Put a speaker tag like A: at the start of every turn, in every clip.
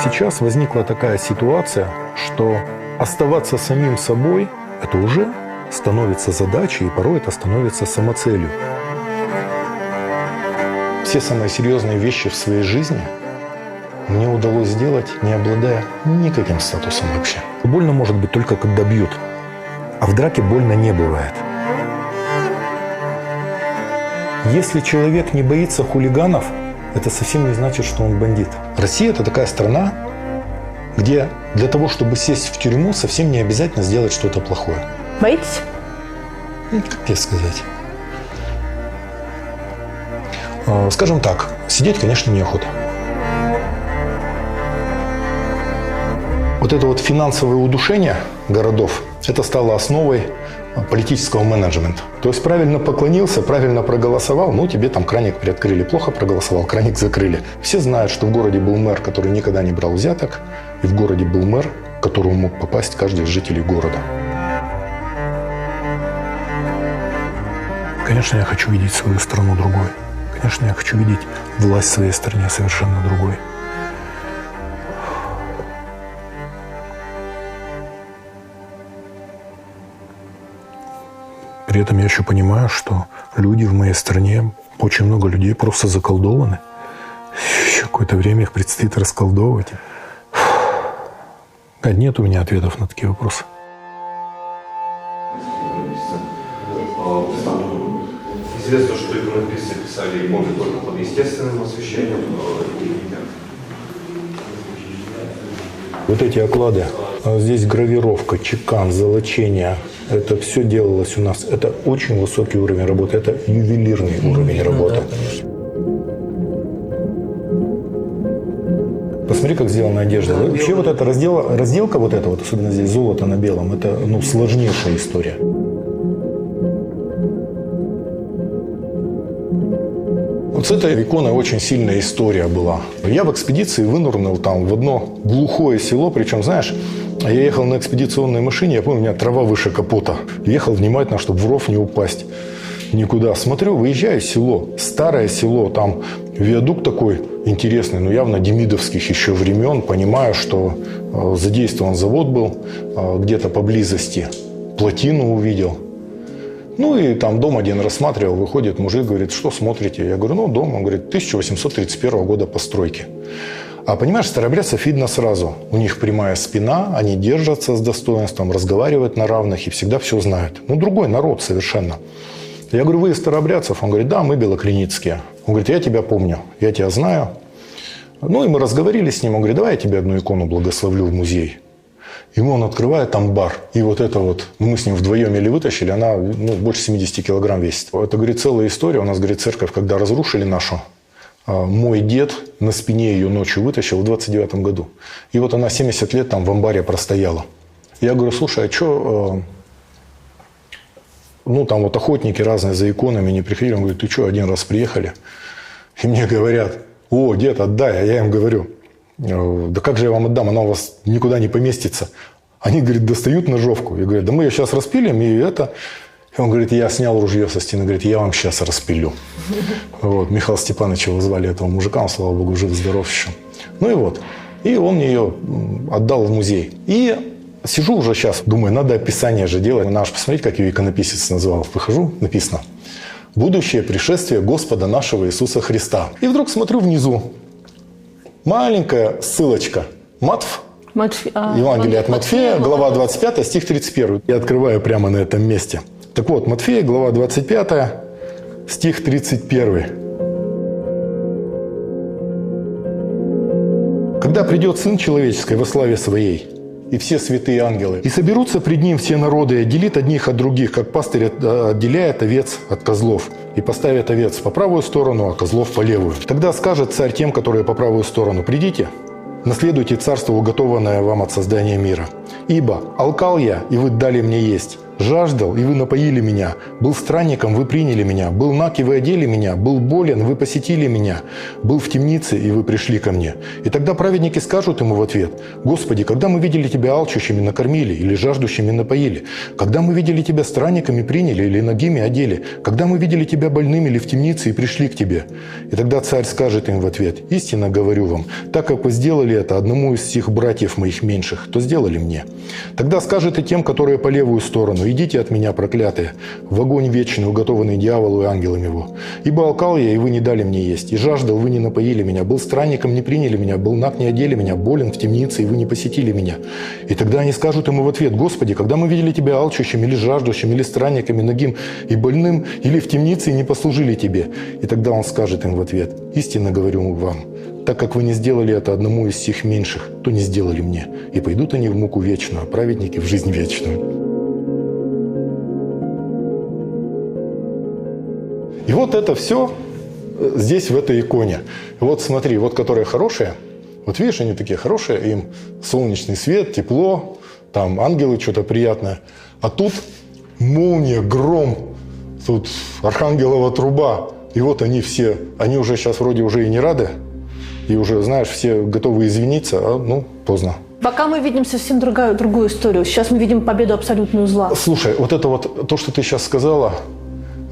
A: Сейчас возникла такая ситуация, что оставаться самим собой – это уже становится задачей, и порой это становится самоцелью. Все самые серьезные вещи в своей жизни мне удалось сделать, не обладая никаким статусом вообще. Больно может быть только когда бьют, а в драке больно не бывает. Если человек не боится хулиганов, это совсем не значит, что он бандит. Россия – это такая страна, где для того, чтобы сесть в тюрьму, совсем не обязательно сделать что-то плохое.
B: Боитесь?
A: Как тебе сказать? Скажем так, сидеть, конечно, неохота. Вот это вот финансовое удушение городов, это стало основой политического менеджмента. То есть правильно поклонился, правильно проголосовал, ну тебе там краник приоткрыли, плохо проголосовал, краник закрыли. Все знают, что в городе был мэр, который никогда не брал взяток, и в городе был мэр, к которому мог попасть каждый из жителей города. Конечно, я хочу видеть свою страну другой. Конечно, я хочу видеть власть в своей стране совершенно другой. При этом я еще понимаю, что люди в моей стране, очень много людей просто заколдованы. Еще какое-то время их предстоит расколдовывать. Нет у меня ответов на такие вопросы.
C: Известно, что иконописцы писали иконы только под естественным освещением.
A: Вот эти оклады, здесь гравировка, чекан, золочение, это все делалось у нас. Это очень высокий уровень работы, это ювелирный уровень работы. Посмотри, как сделана одежда. Вообще вот эта разделка вот эта вот, особенно здесь золото на белом, это сложнейшая история. Вот с этой иконой очень сильная история была. Я в экспедиции вынырнул там в одно глухое село, причем, знаешь, я ехал на экспедиционной машине, я помню, у меня трава выше капота. Ехал внимательно, чтобы в ров не упасть никуда. Смотрю, выезжаю в село, старое село, там виадук такой интересный, но явно демидовских еще времен. Понимаю, что задействован завод был где-то поблизости, плотину увидел. Ну и там дом один рассматривал, выходит мужик, говорит, что смотрите? Я говорю, дом. Он говорит, 1831 года постройки. А понимаешь, старобрядцев видно сразу. У них прямая спина, они держатся с достоинством, разговаривают на равных и всегда все знают. Другой народ совершенно. Я говорю, вы из старобрядцев? Он говорит, да, мы белокреницкие. Он говорит, я тебя помню, я тебя знаю. И мы разговорили с ним. Он говорит, давай я тебе одну икону благословлю в музей. Ему он открывает амбар. И вот это вот, мы с ним вдвоем еле вытащили, она больше 70 килограмм весит. Это, говорит, целая история. У нас, говорит, церковь, когда разрушили нашу, мой дед на спине ее ночью вытащил в 29 году. И вот она 70 лет там в амбаре простояла. Я говорю, слушай, а что... там вот охотники разные за иконами не приходили. Он говорит, ты что, один раз приехали? И мне говорят, о, дед, отдай. А я им говорю, да как же я вам отдам, она у вас никуда не поместится. Они, говорит, достают ножовку. Я говорю, да мы ее сейчас распилим, и это... И он говорит, я снял ружье со стены, говорит, я вам сейчас распилю. Вот, Михаила Степановича его звали, этого мужика, он, слава богу, жив-здоров еще. И он мне ее отдал в музей. И сижу уже сейчас, думаю, надо описание же делать. Надо же посмотреть, как ее иконописец назвал. Выхожу, написано, будущее пришествие Господа нашего Иисуса Христа. И вдруг смотрю внизу, маленькая ссылочка, Евангелие от Матфея, глава 25, стих 31. Я открываю прямо на этом месте. Так вот, Матфея, глава 25, стих 31. «Когда придет Сын Человеческий во славе Своей, и все святые ангелы, и соберутся пред Ним все народы, и отделит одних от других, как пастырь отделяет овец от козлов, и поставит овец по правую сторону, а козлов по левую. Тогда скажет царь тем, которые по правую сторону, придите, наследуйте царство, уготованное вам от создания мира. Ибо алкал я, и вы дали мне есть, жаждал, и вы напоили меня, был странником, вы приняли меня, был наг, и вы одели меня, был болен, вы посетили меня, был в темнице, и вы пришли ко мне. И тогда праведники скажут ему в ответ: Господи, когда мы видели тебя алчущими, накормили, или жаждущими, напоили? Когда мы видели тебя странниками, приняли, или нагими одели? Когда мы видели тебя больным или в темнице и пришли к тебе? И тогда царь скажет им в ответ: истинно говорю вам, так как вы сделали это одному из всех братьев моих меньших, то сделали мне. Тогда скажет и тем, которые по левую сторону: идите от меня, проклятые, в огонь вечный, уготованный дьяволу и ангелам его. Ибо алкал я, и вы не дали мне есть, и жаждал, вы не напоили меня, был странником, не приняли меня, был наг, не одели меня, болен в темнице, и вы не посетили меня. И тогда они скажут ему в ответ: Господи, когда мы видели тебя алчущим, или жаждущим, или странниками, нагим и больным, или в темнице, и не послужили тебе? И тогда он скажет им в ответ: истинно говорю вам, так как вы не сделали это одному из сих меньших, то не сделали мне. И пойдут они в муку вечную, а праведники в жизнь вечную. И вот это все здесь, в этой иконе. Вот смотри, вот которые хорошие, вот видишь, они такие хорошие, им солнечный свет, тепло, там ангелы, что-то приятное. А тут молния, гром, тут архангелова труба. И вот они все, они уже сейчас вроде уже и не рады, и уже, знаешь, все готовы извиниться, а поздно.
B: Пока мы видим совсем другую историю. Сейчас мы видим победу абсолютную зла.
A: Слушай, вот это вот, то, что ты сейчас сказала,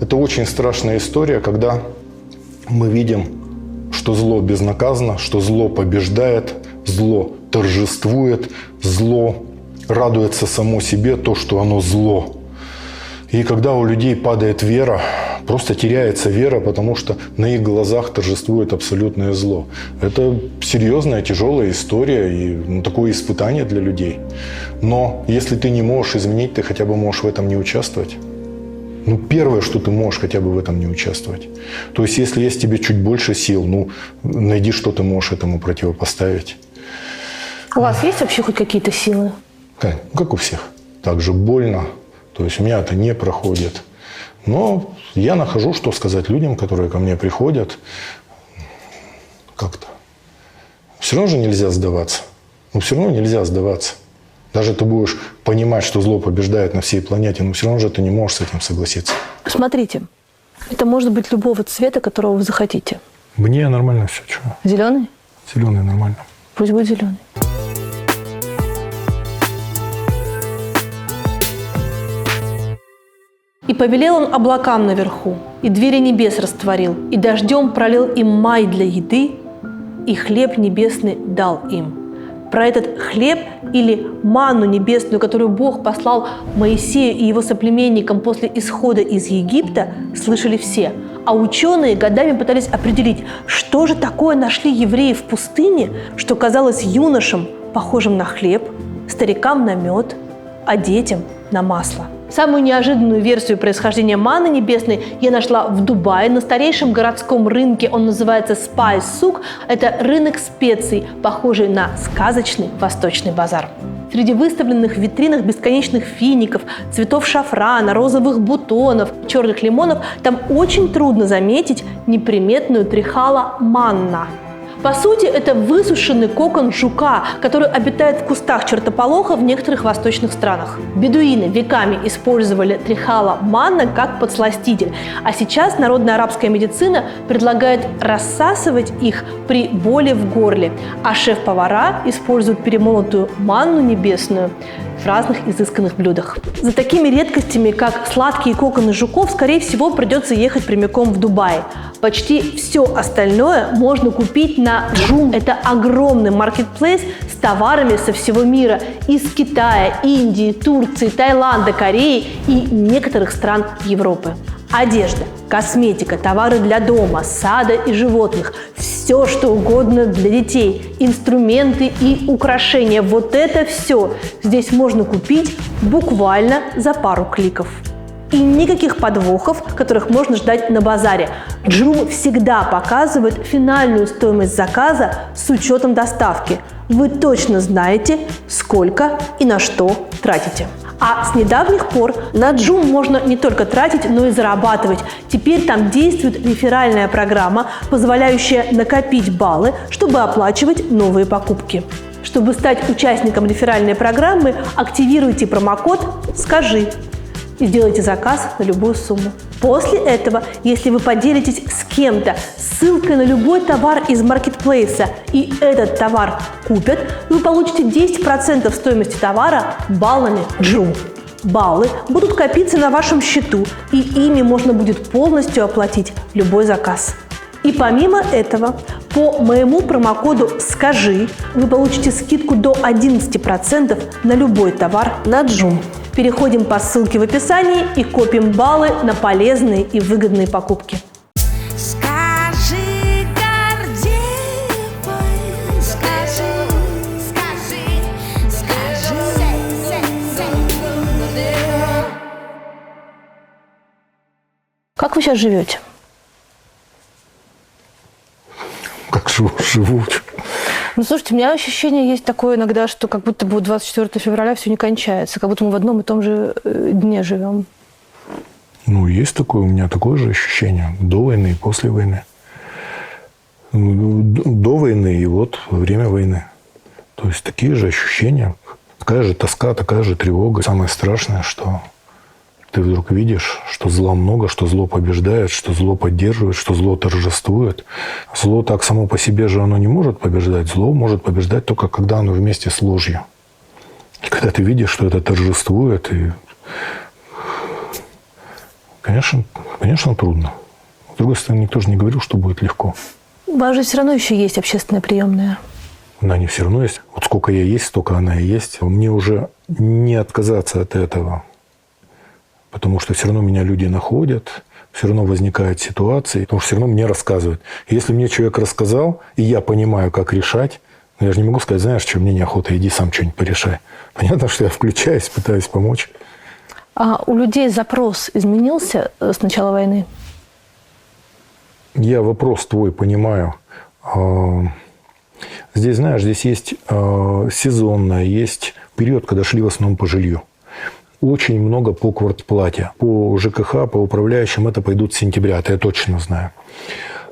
A: это очень страшная история, когда мы видим, что зло безнаказанно, что зло побеждает, зло торжествует, зло радуется само себе, то, что оно зло. И когда у людей падает вера, просто теряется вера, потому что на их глазах торжествует абсолютное зло. Это серьезная, тяжелая история и такое испытание для людей. Но если ты не можешь изменить, ты хотя бы можешь в этом не участвовать. Первое, что ты можешь хотя бы в этом не участвовать. То есть, если есть в тебе чуть больше сил, найди, что ты можешь этому противопоставить.
B: У вас есть вообще хоть какие-то силы?
A: Как у всех. Так же больно. То есть, у меня это не проходит. Но я нахожу, что сказать людям, которые ко мне приходят. Как-то. Все равно же нельзя сдаваться. Все равно нельзя сдаваться. Даже ты будешь понимать, что зло побеждает на всей планете, но все равно же ты не можешь с этим согласиться.
B: Смотрите, это может быть любого цвета, которого вы захотите.
A: Мне нормально все. Чего?
B: Зеленый?
A: Зеленый нормально.
B: Пусть будет зеленый. «И повелел он облакам наверху, и двери небес растворил, и дождем пролил им май для еды, и хлеб небесный дал им». Про этот хлеб или манну небесную, которую Бог послал Моисею и его соплеменникам после исхода из Египта, слышали все. А ученые годами пытались определить, что же такое нашли евреи в пустыне, что казалось юношам похожим на хлеб, старикам на мед, а детям на масло. Самую неожиданную версию происхождения манны небесной я нашла в Дубае, на старейшем городском рынке. Он называется Spice Souk. Это рынок специй, похожий на сказочный восточный базар. Среди выставленных в витринах бесконечных фиников, цветов шафрана, розовых бутонов, черных лимонов там очень трудно заметить неприметную трихала манна. По сути, это высушенный кокон жука, который обитает в кустах чертополоха в некоторых восточных странах. Бедуины веками использовали трихала манна как подсластитель, а сейчас народная арабская медицина предлагает рассасывать их при боли в горле, а шеф-повара используют перемолотую манну небесную в разных изысканных блюдах. За такими редкостями, как сладкие коконы жуков, скорее всего, придется ехать прямиком в Дубай. Почти все остальное можно купить на Joom. Это огромный маркетплейс с товарами со всего мира. Из Китая, Индии, Турции, Таиланда, Кореи и некоторых стран Европы. Одежда, косметика, товары для дома, сада и животных. Все, что угодно для детей. Инструменты и украшения. Вот это все здесь можно купить буквально за пару кликов. И никаких подвохов, которых можно ждать на базаре. Joom всегда показывает финальную стоимость заказа с учетом доставки. Вы точно знаете, сколько и на что тратите. А с недавних пор на Joom можно не только тратить, но и зарабатывать. Теперь там действует реферальная программа, позволяющая накопить баллы, чтобы оплачивать новые покупки. Чтобы стать участником реферальной программы, активируйте промокод «Скажи». и сделайте заказ на любую сумму. После этого, если вы поделитесь с кем-то ссылкой на любой товар из маркетплейса, и этот товар купят, вы получите 10% стоимости товара баллами Joom. Баллы будут копиться на вашем счету, и ими можно будет полностью оплатить любой заказ. И помимо этого, по моему промокоду «Скажи» вы получите скидку до 11% на любой товар на Joom. Переходим по ссылке в описании и копим баллы на полезные и выгодные покупки.
D: Скажи, Гордеевой, скажи.
B: Как вы сейчас живете?
A: Как живу.
B: Ну, слушайте, у меня ощущение есть такое иногда, что как будто бы 24 февраля все не кончается, как будто мы в одном и том же дне живем.
A: Ну, есть такое, у меня такое же ощущение. До войны и после войны. До войны и вот во время войны. То есть такие же ощущения. Такая же тоска, такая же тревога. Самое страшное, что ты вдруг видишь, что зла много, что зло побеждает, что зло поддерживает, что зло торжествует. Зло так само по себе же оно не может побеждать. Зло может побеждать только когда оно вместе с ложью. И когда ты видишь, что это торжествует, и конечно, трудно. С другой стороны, никто же не говорил, что будет легко.
B: У вас же все равно еще есть общественная приемная.
A: Она не все равно есть. Вот сколько я есть, столько она и есть. Мне уже не отказаться от этого. Потому что все равно меня люди находят, все равно возникают ситуации, потому что все равно мне рассказывают. Если мне человек рассказал, и я понимаю, как решать, но я же не могу сказать, знаешь, что мне неохота, иди сам что-нибудь порешай. Понятно, что я включаюсь, пытаюсь помочь.
B: А у людей запрос изменился с начала войны?
A: Я вопрос твой понимаю. Здесь, знаешь, здесь есть сезонное, есть период, когда шли в основном по жилью. Очень много по квартплате. По ЖКХ, по управляющим это пойдут с сентября, это я точно знаю.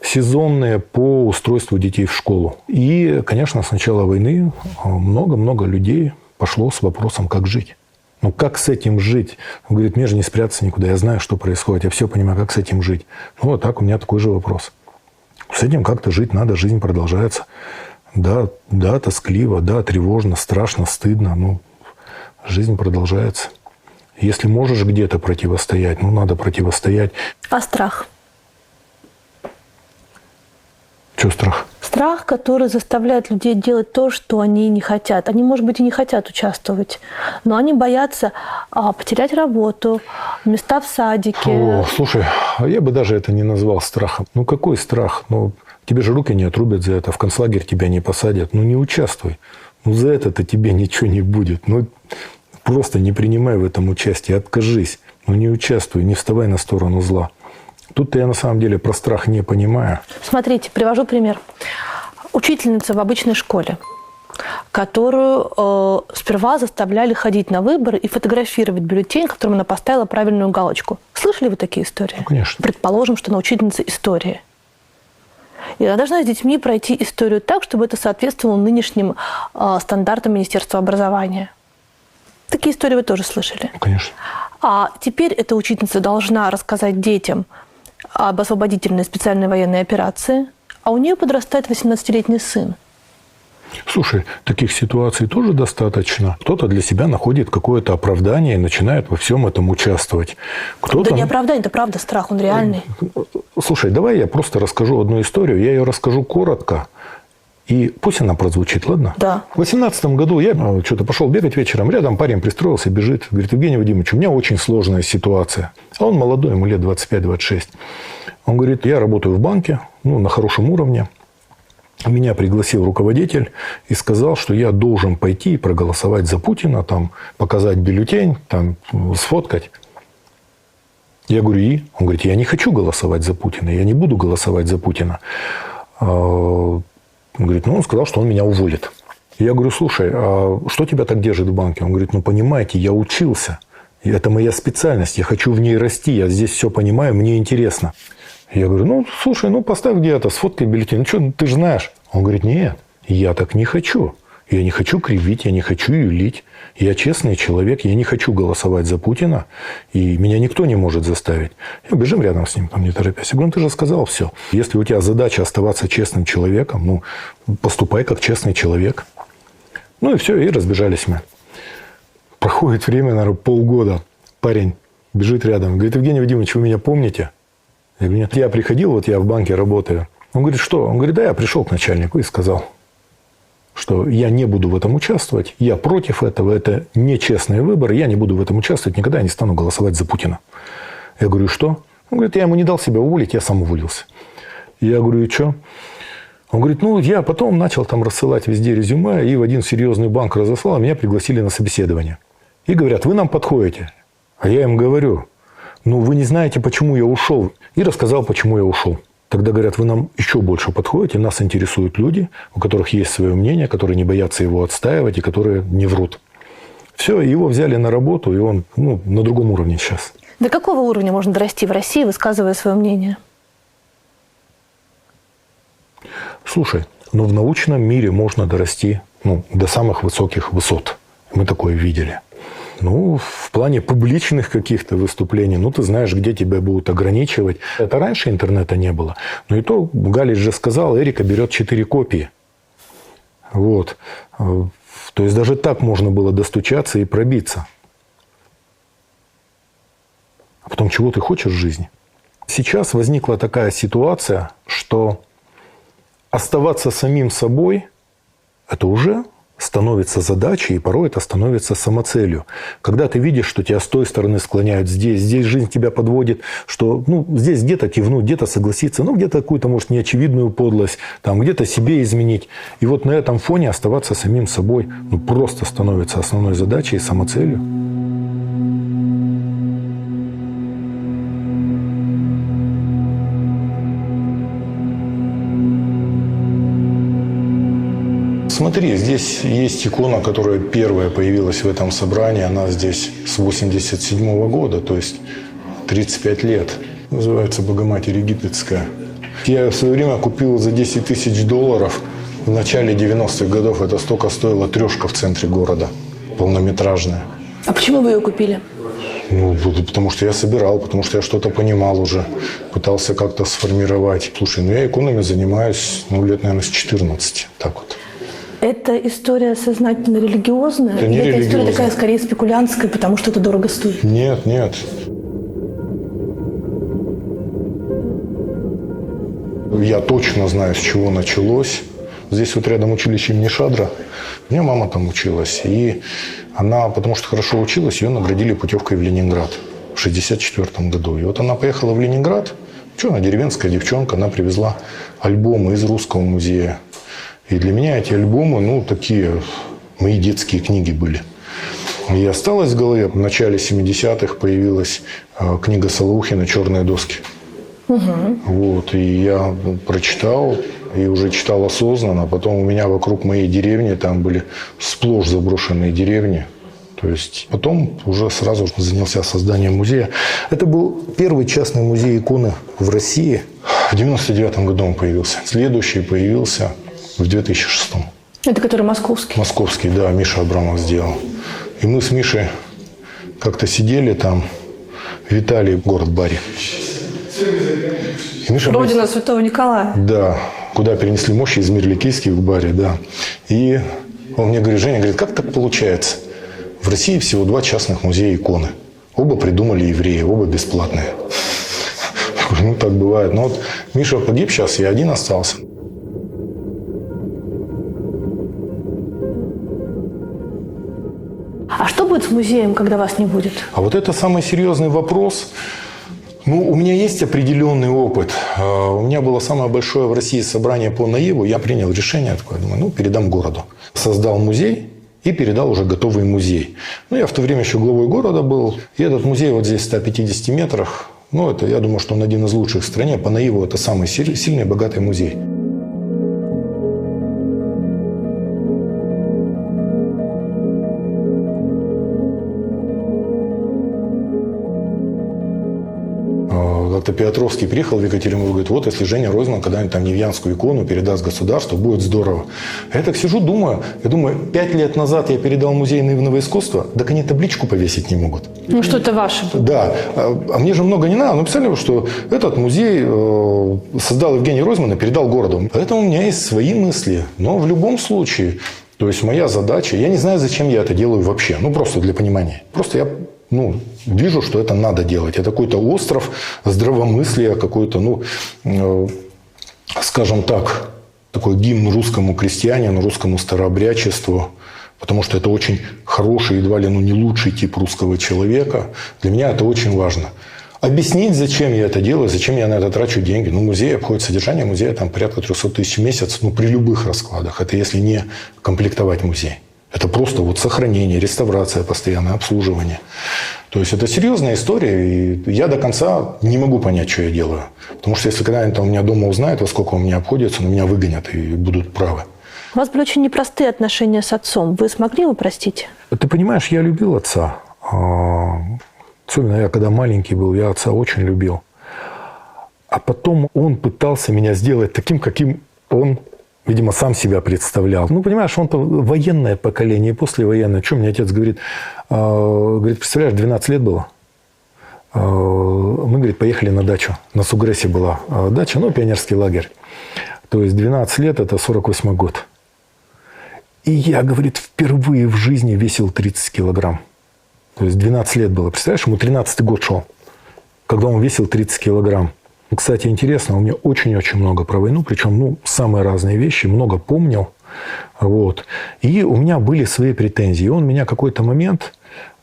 A: Сезонные по устройству детей в школу. И, конечно, с начала войны много-много людей пошло с вопросом, как жить. Ну, как с этим жить? Он говорит, мне же не спрятаться никуда, я знаю, что происходит, я все понимаю, как с этим жить. Ну, вот так у меня такой же вопрос. С этим как-то жить надо, жизнь продолжается. Да, тоскливо, да, тревожно, страшно, стыдно, но жизнь продолжается. Если можешь где-то противостоять, ну, надо противостоять.
B: А страх?
A: Что страх?
B: Страх, который заставляет людей делать то, что они не хотят. Они, может быть, и не хотят участвовать, но они боятся потерять работу, места в садике.
A: О, слушай, я бы даже это не назвал страхом. Ну, какой страх? Ну, тебе же руки не отрубят за это, в концлагерь тебя не посадят. Ну, не участвуй. Ну, за это-то тебе ничего не будет. Ну, просто не принимай в этом участие, откажись. Ну, не участвуй, не вставай на сторону зла. Тут-то я на самом деле про страх не понимаю. Смотрите,
B: привожу пример. Учительница в обычной школе, которую сперва заставляли ходить на выборы и фотографировать бюллетень, которым она поставила правильную галочку. Слышали вы такие истории?
A: Ну, конечно.
B: Предположим, что она учительница истории. И она должна с детьми пройти историю так, чтобы это соответствовало нынешним стандартам Министерства образования. Такие истории вы тоже слышали?
A: Конечно.
B: А теперь эта учительница должна рассказать детям об освободительной специальной военной операции, а у нее подрастает 18-летний сын.
A: Слушай, таких ситуаций тоже достаточно. Кто-то для себя находит какое-то оправдание и начинает во всем этом участвовать. Кто-то...
B: Да не оправдание, это правда страх, он реальный.
A: Слушай, давай я просто расскажу одну историю. Я ее расскажу коротко. И пусть она прозвучит, ладно?
B: Да.
A: В 2018 году я что-то пошел бегать вечером. Рядом парень пристроился, бежит. Говорит, Евгений Вадимович, у меня очень сложная ситуация. А он молодой, ему лет 25-26. Он говорит, я работаю в банке, на хорошем уровне. Меня пригласил руководитель и сказал, что я должен пойти и проголосовать за Путина, там, показать бюллетень, там, сфоткать. Я говорю, и? Он говорит, я не хочу голосовать за Путина, я не буду голосовать за Путина. Он говорит, он сказал, что он меня уволит. Я говорю, слушай, а что тебя так держит в банке? Он говорит, понимаете, я учился. Это моя специальность, я хочу в ней расти, я здесь все понимаю, мне интересно. Я говорю, слушай, поставь где-то, сфоткай бюллетень. Что, ты же знаешь. Он говорит, нет, я так не хочу. Я не хочу кривить, я не хочу юлить. Я честный человек, я не хочу голосовать за Путина, и меня никто не может заставить. И бежим рядом с ним, там не торопясь. Я говорю, ты же сказал все. Если у тебя задача оставаться честным человеком, ну, поступай как честный человек. Ну и все, и разбежались мы. Проходит время, наверное, полгода. Парень бежит рядом, говорит, Евгений Вадимович, вы меня помните? Я говорю, нет, я приходил, вот я в банке работаю. Он говорит, что? Он говорит, да, я пришел к начальнику и сказал, что я не буду в этом участвовать, я против этого, это нечестные выборы, я не буду в этом участвовать, никогда не стану голосовать за Путина. Я говорю, что? Он говорит, я ему не дал себя уволить, я сам уволился. Я говорю, и что? Он говорит, ну, я потом начал там рассылать везде резюме, и в один серьезный банк разослал, а меня пригласили на собеседование. И говорят, вы нам подходите. А я им говорю, ну, вы не знаете, почему я ушел. И рассказал, почему я ушел. Тогда говорят, вы нам еще больше подходите, нас интересуют люди, у которых есть свое мнение, которые не боятся его отстаивать и которые не врут. Все, его взяли на работу, и он на другом уровне сейчас.
B: До какого уровня можно дорасти в России, высказывая свое мнение?
A: Слушай, ну в научном мире можно дорасти до самых высоких высот. Мы такое видели. Ну, в плане публичных каких-то выступлений, ты знаешь, где тебя будут ограничивать. Это раньше интернета не было. Но и то, Галич же сказал, Эрика берет 4 копии. Вот. То есть, даже так можно было достучаться и пробиться. А потом, чего ты хочешь в жизни? Сейчас возникла такая ситуация, что оставаться самим собой – это уже становится задачей, и порой это становится самоцелью. Когда ты видишь, что тебя с той стороны склоняют здесь жизнь тебя подводит, что здесь где-то кивнуть, где-то согласиться, где-то какую-то, может, неочевидную подлость, там где-то себе изменить. И вот на этом фоне оставаться самим собой просто становится основной задачей и самоцелью. Смотри, здесь есть икона, которая первая появилась в этом собрании. Она здесь с 87 года, то есть 35 лет. Называется Богоматерь Египетская. Я в свое время купил за $10 тысяч. В начале 90-х годов это столько стоила трешка в центре города, полнометражная.
B: А почему вы ее купили?
A: Потому что я собирал, потому что я что-то понимал уже, пытался как-то сформировать. Слушай, я иконами занимаюсь, лет, наверное, с 14, так вот.
B: Это история сознательно религиозная?
A: Это не
B: Или
A: религиозная.
B: Это история такая, скорее, спекулянтская, потому что это дорого стоит?
A: Нет. Я точно знаю, с чего началось. Здесь вот рядом училище имени Шадра. У меня мама там училась. И она, потому что хорошо училась, ее наградили путевкой в Ленинград в 1964 году. И вот она поехала в Ленинград. Она деревенская девчонка, она привезла альбомы из Русского музея. И для меня эти альбомы, такие мои детские книги были. И осталось в голове. В начале 70-х появилась книга Солоухина «Черные доски». Вот, и я прочитал, и уже читал осознанно. Потом у меня вокруг моей деревни там были сплошь заброшенные деревни. То есть потом уже сразу занялся созданием музея. Это был первый частный музей иконы в России. В 99 году он появился. Следующий появился в 2006.
B: Это который московский?
A: Московский, да, Миша Абрамов сделал. И мы с Мишей как-то сидели там, витали город Бари.
B: Родина Святого Николая.
A: Да, куда перенесли мощи из Мирликийских в Бари, да. И он мне говорит, Женя, как так получается? В России всего 2 частных музея иконы. Оба придумали евреи, оба бесплатные. Так бывает. Но вот Миша погиб сейчас, я один остался.
B: А что будет с музеем, когда вас не будет?
A: А вот это самый серьезный вопрос. У меня есть определенный опыт. У меня было самое большое в России собрание по наиву. Я принял решение, такое, думаю, передам городу. Создал музей и передал уже готовый музей. Я в то время еще главой города был. И этот музей вот здесь в 150 метрах. Это, я думаю, что он один из лучших в стране. По наиву это самый сильный, богатый музей. как-то Петровский приехал в Екатеринбург, говорит, вот если Женя Ройзман когда-нибудь там Невьянскую икону передаст государству, будет здорово. А я так сижу, думаю, 5 лет назад я передал музей наивного искусства, так они табличку повесить не могут.
B: Ну, что это ваше было.
A: Да, а мне же много не надо. Ну, представляю, что этот музей создал Евгений Ройзман и передал городу. Поэтому у меня есть свои мысли. Но в любом случае, то есть моя задача, я не знаю, зачем я это делаю вообще. Ну, просто для понимания. Просто я вижу, что это надо делать. Это какой-то остров здравомыслия, какой-то, скажем так, такой гимн русскому крестьянину, русскому старообрядчеству. Потому что это очень хороший, едва ли не лучший тип русского человека. Для меня это очень важно. Объяснить, зачем я это делаю, зачем я на это трачу деньги. Музей обходит содержание музея там порядка 300 тысяч в месяц, при любых раскладах. Это если не комплектовать музей. Это просто сохранение, реставрация, постоянное обслуживание. То есть это серьезная история, и я до конца не могу понять, что я делаю. Потому что если когда-нибудь у меня дома узнают, во сколько у меня обходится, меня выгонят и будут правы.
B: У вас были очень непростые отношения с отцом. Вы смогли его простить?
A: Ты понимаешь, я любил отца. Особенно я, когда маленький был, я отца очень любил. А потом он пытался меня сделать таким, каким он, видимо, сам себя представлял. Понимаешь, он-то военное поколение, послевоенное. Что мне отец говорит? Говорит, представляешь, 12 лет было. Мы, говорит, поехали на дачу. На Сугрессе была дача, пионерский лагерь. То есть 12 лет – это 48 год. И я, говорит, впервые в жизни весил 30 килограмм. То есть 12 лет было. Представляешь, ему 13-й год шел, когда он весил 30 килограмм. Кстати, интересно, он мне очень-очень много про войну, причем, самые разные вещи, много помнил. И у меня были свои претензии. И он меня какой-то момент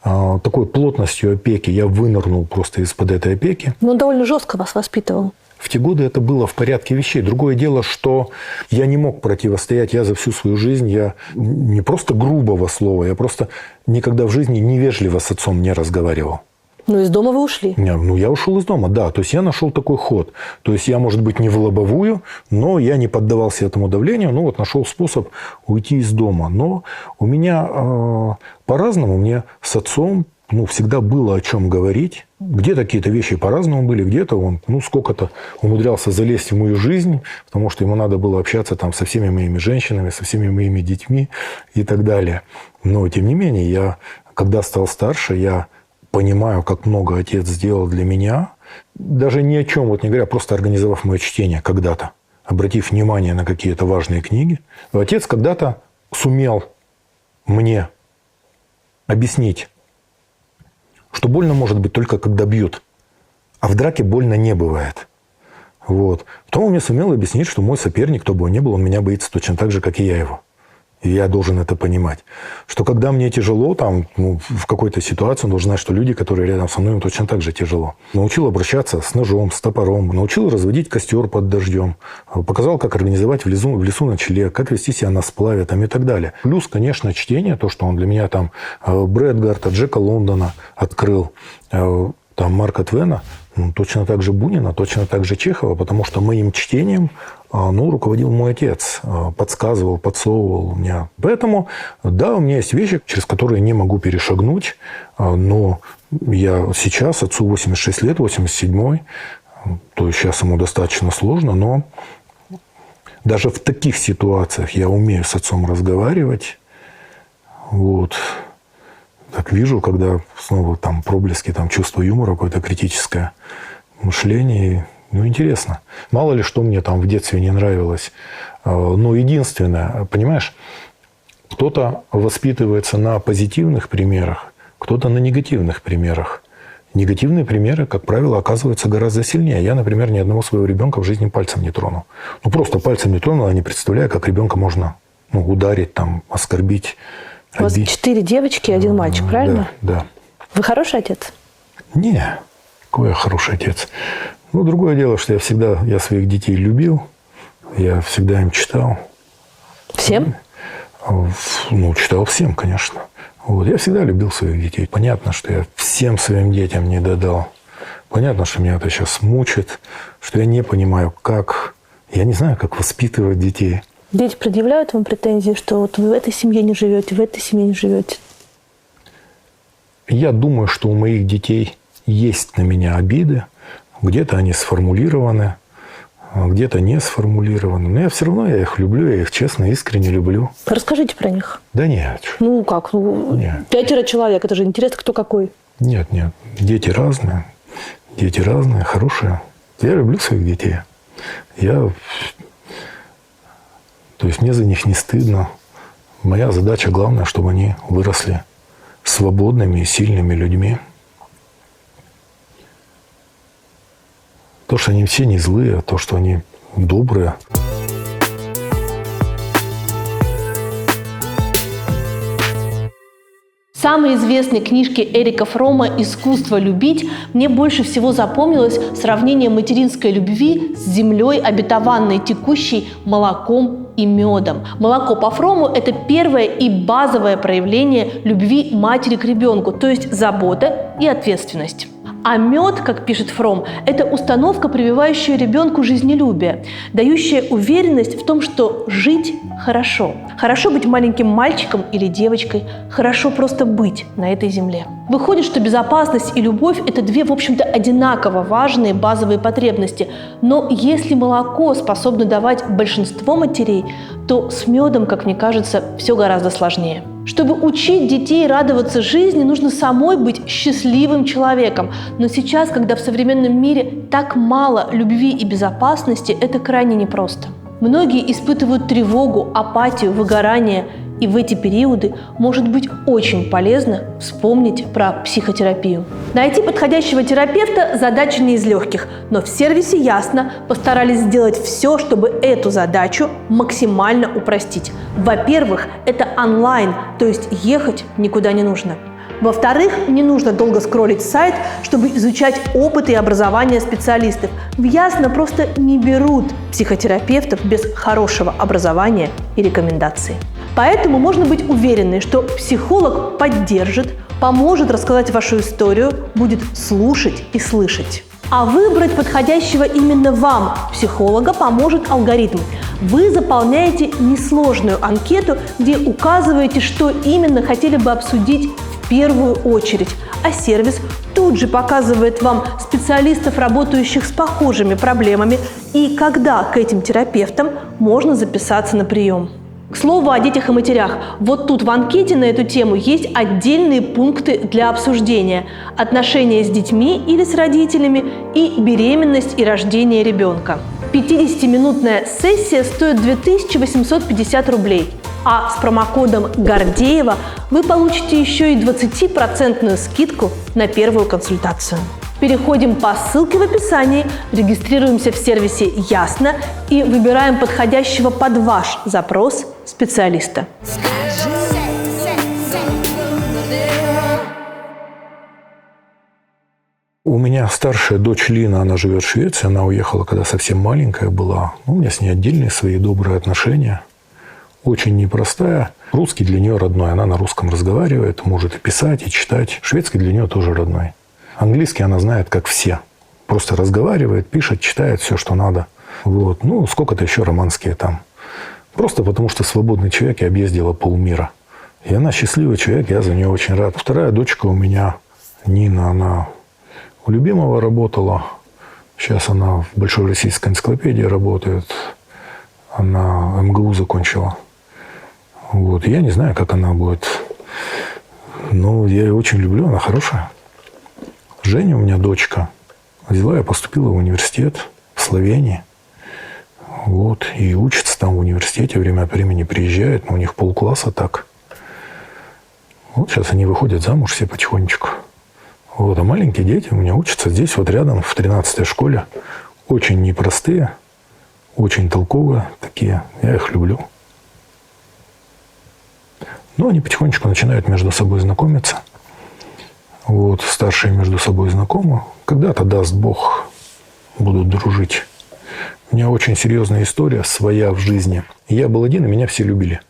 A: такой плотностью опеки, я вынырнул просто из-под этой опеки.
B: Он довольно жестко вас воспитывал.
A: В те годы это было в порядке вещей. Другое дело, что я не мог противостоять. Я за всю свою жизнь, я не просто грубого слова, я просто никогда в жизни невежливо с отцом не разговаривал.
B: Из дома вы ушли?
A: Я ушел из дома, да. То есть я нашел такой ход. То есть я, может быть, не в лобовую, но я не поддавался этому давлению. Нашел способ уйти из дома. Но у меня по-разному, мне с отцом всегда было о чем говорить. Где-то какие-то вещи по-разному были, где-то он, сколько-то умудрялся залезть в мою жизнь, потому что ему надо было общаться там со всеми моими женщинами, со всеми моими детьми и так далее. Но, тем не менее, я, когда стал старше, я понимаю, как много отец сделал для меня. Даже ни о чем, не говоря, просто организовав мое чтение когда-то, обратив внимание на какие-то важные книги. Отец когда-то сумел мне объяснить, что больно может быть только когда бьют, а в драке больно не бывает. Потом он мне сумел объяснить, что мой соперник, кто бы он ни был, он меня боится точно так же, как и я его. И я должен это понимать. Что когда мне тяжело, в какой-то ситуации, он должен знать, что люди, которые рядом со мной, им точно так же тяжело. Научил обращаться с ножом, с топором, научил разводить костер под дождем, показал, как организовать в лесу ночлег, как вести себя на сплаве и так далее. Плюс, конечно, чтение, то, что он для меня Брэдгарта, Джека Лондона открыл, Марка Твена, точно так же Бунина, точно так же Чехова, потому что моим чтением руководил мой отец, подсказывал, подсовывал мне. Поэтому, да, у меня есть вещи, через которые не могу перешагнуть, но я сейчас, отцу 86 лет, 87-й, то есть сейчас ему достаточно сложно, но даже в таких ситуациях я умею с отцом разговаривать. Так вижу, когда снова проблески чувства юмора, какое-то критическое мышление. Интересно. Мало ли, что мне в детстве не нравилось. Но единственное, понимаешь, кто-то воспитывается на позитивных примерах, кто-то на негативных примерах. Негативные примеры, как правило, оказываются гораздо сильнее. Я, например, ни одного своего ребенка в жизни пальцем не тронул. Просто пальцем не тронул, а не представляю, как ребенка можно ударить, оскорбить.
B: У вас 4 девочки и 1 мальчик, правильно?
A: Да.
B: Вы хороший отец?
A: Не, какой я хороший отец. Другое дело, что я своих детей любил, я всегда им читал.
B: Всем?
A: Читал всем, конечно. Я всегда любил своих детей. Понятно, что я всем своим детям не додал. Понятно, что меня это сейчас мучит, что я не понимаю, как... Я не знаю, как воспитывать детей.
B: Дети предъявляют вам претензии, что вы в этой семье не живете, в этой семье не живете?
A: Я думаю, что у моих детей есть на меня обиды. Где-то они сформулированы, где-то не сформулированы. Но я все равно их люблю, я их честно, искренне люблю.
D: Расскажите про них.
A: Да нет.
D: Ну как? Ну,
A: Нет.
D: 5 человек, это же интересно, кто какой.
A: Нет. Дети разные, хорошие. Я люблю своих детей. То есть мне за них не стыдно. Моя задача главная, чтобы они выросли свободными и сильными людьми. То, что они все не злые, то, что они добрые.
B: В самой известной книжке Эрика Фрома «Искусство любить» мне больше всего запомнилось сравнение материнской любви с землей обетованной, текущей молоком и медом. Молоко по Фрому – это первое и базовое проявление любви матери к ребенку, то есть забота и ответственность. А мед, как пишет Фром, это установка, прививающая ребенку жизнелюбие, дающая уверенность в том, что жить хорошо. Хорошо быть маленьким мальчиком или девочкой, хорошо просто быть на этой земле. Выходит, что безопасность и любовь – это две, в общем-то, одинаково важные базовые потребности. Но если молоко способно давать большинство матерей, то с медом, как мне кажется, все гораздо сложнее. Чтобы учить детей радоваться жизни, нужно самой быть счастливым человеком. Но сейчас, когда в современном мире так мало любви и безопасности, это крайне непросто. Многие испытывают тревогу, апатию, выгорание. И в эти периоды может быть очень полезно вспомнить про психотерапию. Найти подходящего терапевта – задача не из легких, но в сервисе «Ясно» постарались сделать все, чтобы эту задачу максимально упростить. Во-первых, это онлайн, то есть ехать никуда не нужно. Во-вторых, не нужно долго скроллить сайт, чтобы изучать опыт и образование специалистов. В «Ясно» просто не берут психотерапевтов без хорошего образования и рекомендаций. Поэтому можно быть уверенной, что психолог поддержит, поможет рассказать вашу историю, будет слушать и слышать. А выбрать подходящего именно вам психолога поможет алгоритм. Вы заполняете несложную анкету, где указываете, что именно хотели бы обсудить в первую очередь, а сервис тут же показывает вам специалистов, работающих с похожими проблемами, и когда к этим терапевтам можно записаться на прием. К слову о детях и матерях. Вот тут в анкете на эту тему есть отдельные пункты для обсуждения: отношения с детьми или с родителями и беременность и рождение ребенка. 50-минутная сессия стоит 2850 рублей. А с промокодом Гордеева вы получите еще и 20% скидку на первую консультацию. Переходим по ссылке в описании, регистрируемся в сервисе «Ясно» и выбираем подходящего под ваш запрос специалиста.
A: У меня старшая дочь Лина, она живет в Швеции, она уехала, когда совсем маленькая была. У меня с ней отдельные свои добрые отношения. Очень непростая. Русский для нее родной, она на русском разговаривает, может и писать, и читать. Шведский для нее тоже родной. Английский она знает, как все. Просто разговаривает, пишет, читает все, что надо. Вот. Ну, сколько-то еще романские там. Просто потому, что свободный человек, и объездила полмира. И она счастливый человек, я за нее очень рад. Вторая дочка у меня, Нина, она у любимого работала. Сейчас она в Большой российской энциклопедии работает. Она МГУ закончила. Вот. Я не знаю, как она будет. Но я ее очень люблю, она хорошая. Женя у меня дочка. Взяла, я поступила в университет в Словении. Вот. И учится там в университете, время от времени приезжает, но у них полкласса так. Вот сейчас они выходят замуж все потихонечку. Вот. А маленькие дети у меня учатся здесь, вот рядом, в 13-й школе. Очень непростые, очень толковые такие. Я их люблю. Но они потихонечку начинают между собой знакомиться. Вот, старшие между собой знакомы. Когда-то, даст Бог, будут дружить. У меня очень серьезная история своя в жизни. Я был один, и меня все любили.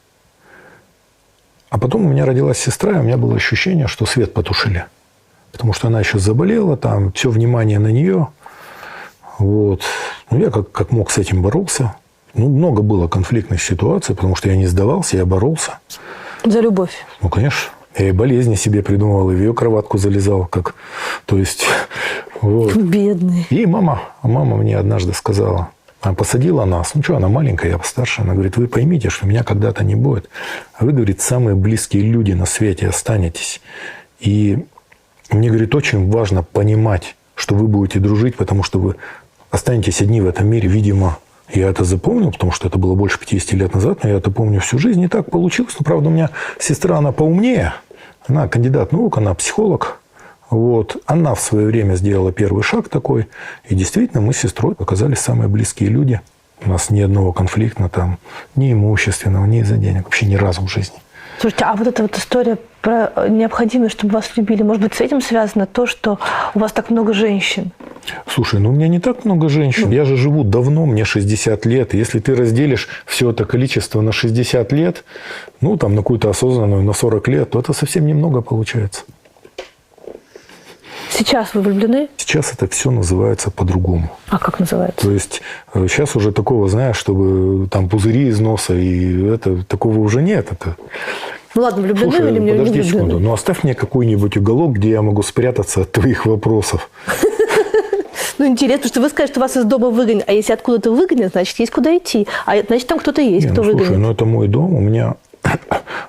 A: А потом у меня родилась сестра, и у меня было ощущение, что свет потушили. Потому что она еще заболела, там все внимание на нее. Вот. Ну, я как мог с этим боролся. Ну, много было конфликтных ситуаций, потому что я не сдавался, я боролся.
D: За любовь.
A: Ну, конечно. Я и болезни себе придумывал, и в ее кроватку залезал. То есть Вот.
D: Бедный.
A: И мама мне однажды сказала, она посадила нас, ну что, она маленькая, я постарше, она говорит, вы поймите, что меня когда-то не будет, а вы, говорит, самые близкие люди на свете останетесь. И мне, говорит, очень важно понимать, что вы будете дружить, потому что вы останетесь одни в этом мире, видимо. Я это запомнил, потому что это было больше 50 лет назад, но я это помню всю жизнь. И так получилось. Но, правда, у меня сестра, она поумнее, она кандидат наук, она психолог. Вот. Она в свое время сделала первый шаг такой. И действительно, мы с сестрой оказались самые близкие люди. У нас ни одного конфликта там, ни имущественного, ни из-за денег. Вообще ни разу в жизни.
D: Слушайте, а вот эта вот история про необходимость, чтобы вас любили, может быть, с этим связано то, что у вас так много женщин?
A: Слушай, ну у меня не так много женщин. Я же живу давно, мне 60 лет. И если ты разделишь все это количество на 60 лет, ну там на какую-то осознанную, на 40 лет, то это совсем немного получается.
D: Сейчас вы влюблены?
A: Сейчас это все называется по-другому.
D: А как называется?
A: То есть сейчас уже такого, знаешь, чтобы там пузыри из носа, и это такого уже нет. Это...
D: Ну ладно, влюблены
A: Слушай,
D: или не
A: подожди
D: влюблены?
A: секунду, ну оставь мне какой-нибудь уголок, где я могу спрятаться от твоих вопросов.
D: Ну, интересно, потому что вы скажете, что вас из дома выгонят. А если откуда-то выгонят, значит, есть куда идти. А значит, там кто-то есть, кто
A: Слушай,
D: выгонит.
A: ну это мой дом. У меня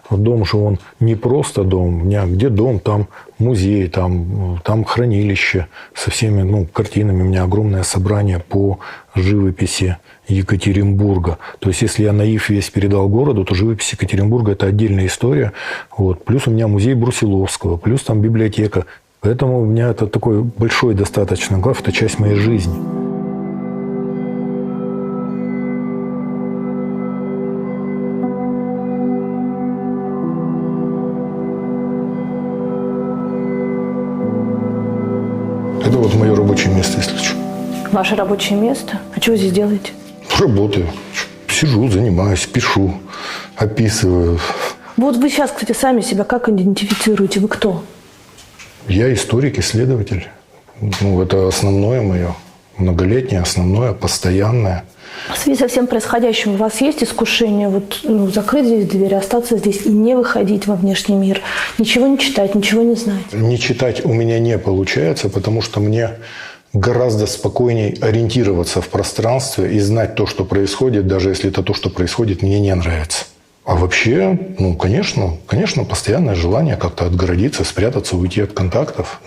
A: дом же он не просто дом. У меня где дом, там музей, там хранилище со всеми картинами. У меня огромное собрание по живописи Екатеринбурга. То есть, если я наив весь передал городу, то живопись Екатеринбурга – это отдельная история. Вот. Плюс у меня музей Брусиловского, плюс там библиотека. Поэтому у меня это такой большой достаточно глав, это часть моей жизни. Это вот мое рабочее место, если что.
D: Ваше рабочее место? А что вы здесь делаете?
A: Работаю. Сижу, занимаюсь, пишу, описываю.
D: Вот вы сейчас, кстати, сами себя как идентифицируете? Вы кто?
A: Я историк, исследователь. Ну, это основное мое. Многолетнее, основное, постоянное.
D: В связи со всем происходящим у вас есть искушение закрыть здесь дверь, остаться здесь и не выходить во внешний мир? Ничего не читать, ничего не знать?
A: Не читать у меня не получается, потому что мне гораздо спокойнее ориентироваться в пространстве и знать то, что происходит, даже если это то, что происходит, мне не нравится. А вообще, конечно, постоянное желание как-то отгородиться, спрятаться, уйти от контактов.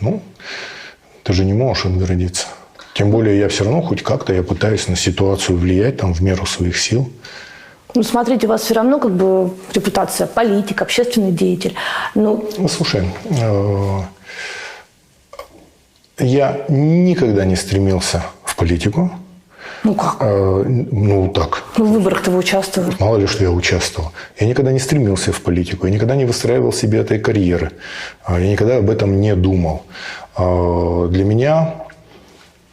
A: Ты же не можешь отгородиться. Тем более я все равно хоть как-то я пытаюсь на ситуацию влиять там в меру своих сил.
D: Ну, смотрите, у вас все равно как бы репутация политик, общественный деятель.
A: Слушай, я никогда не стремился в политику.
D: Ну как?
A: Так.
D: В выборах-то вы участвовали.
A: Мало ли, что я участвовал. Я никогда не стремился в политику. Я никогда не выстраивал себе этой карьеры. Я никогда об этом не думал. Для меня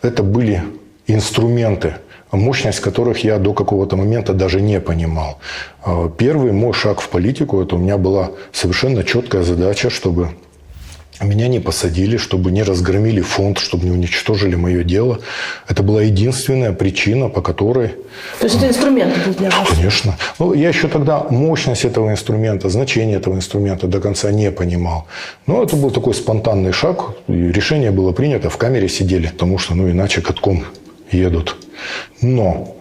A: это были инструменты, мощность которых я до какого-то момента даже не понимал. Первый мой шаг в политику – это у меня была совершенно четкая задача, чтобы меня не посадили, чтобы не разгромили фонд, чтобы не уничтожили мое дело. Это была единственная причина, по которой...
D: То есть это инструмент был для вас?
A: Конечно. Я еще тогда мощность этого инструмента, значение этого инструмента до конца не понимал. Но это был такой спонтанный шаг. И решение было принято, в камере сидели, потому что иначе катком едут. Но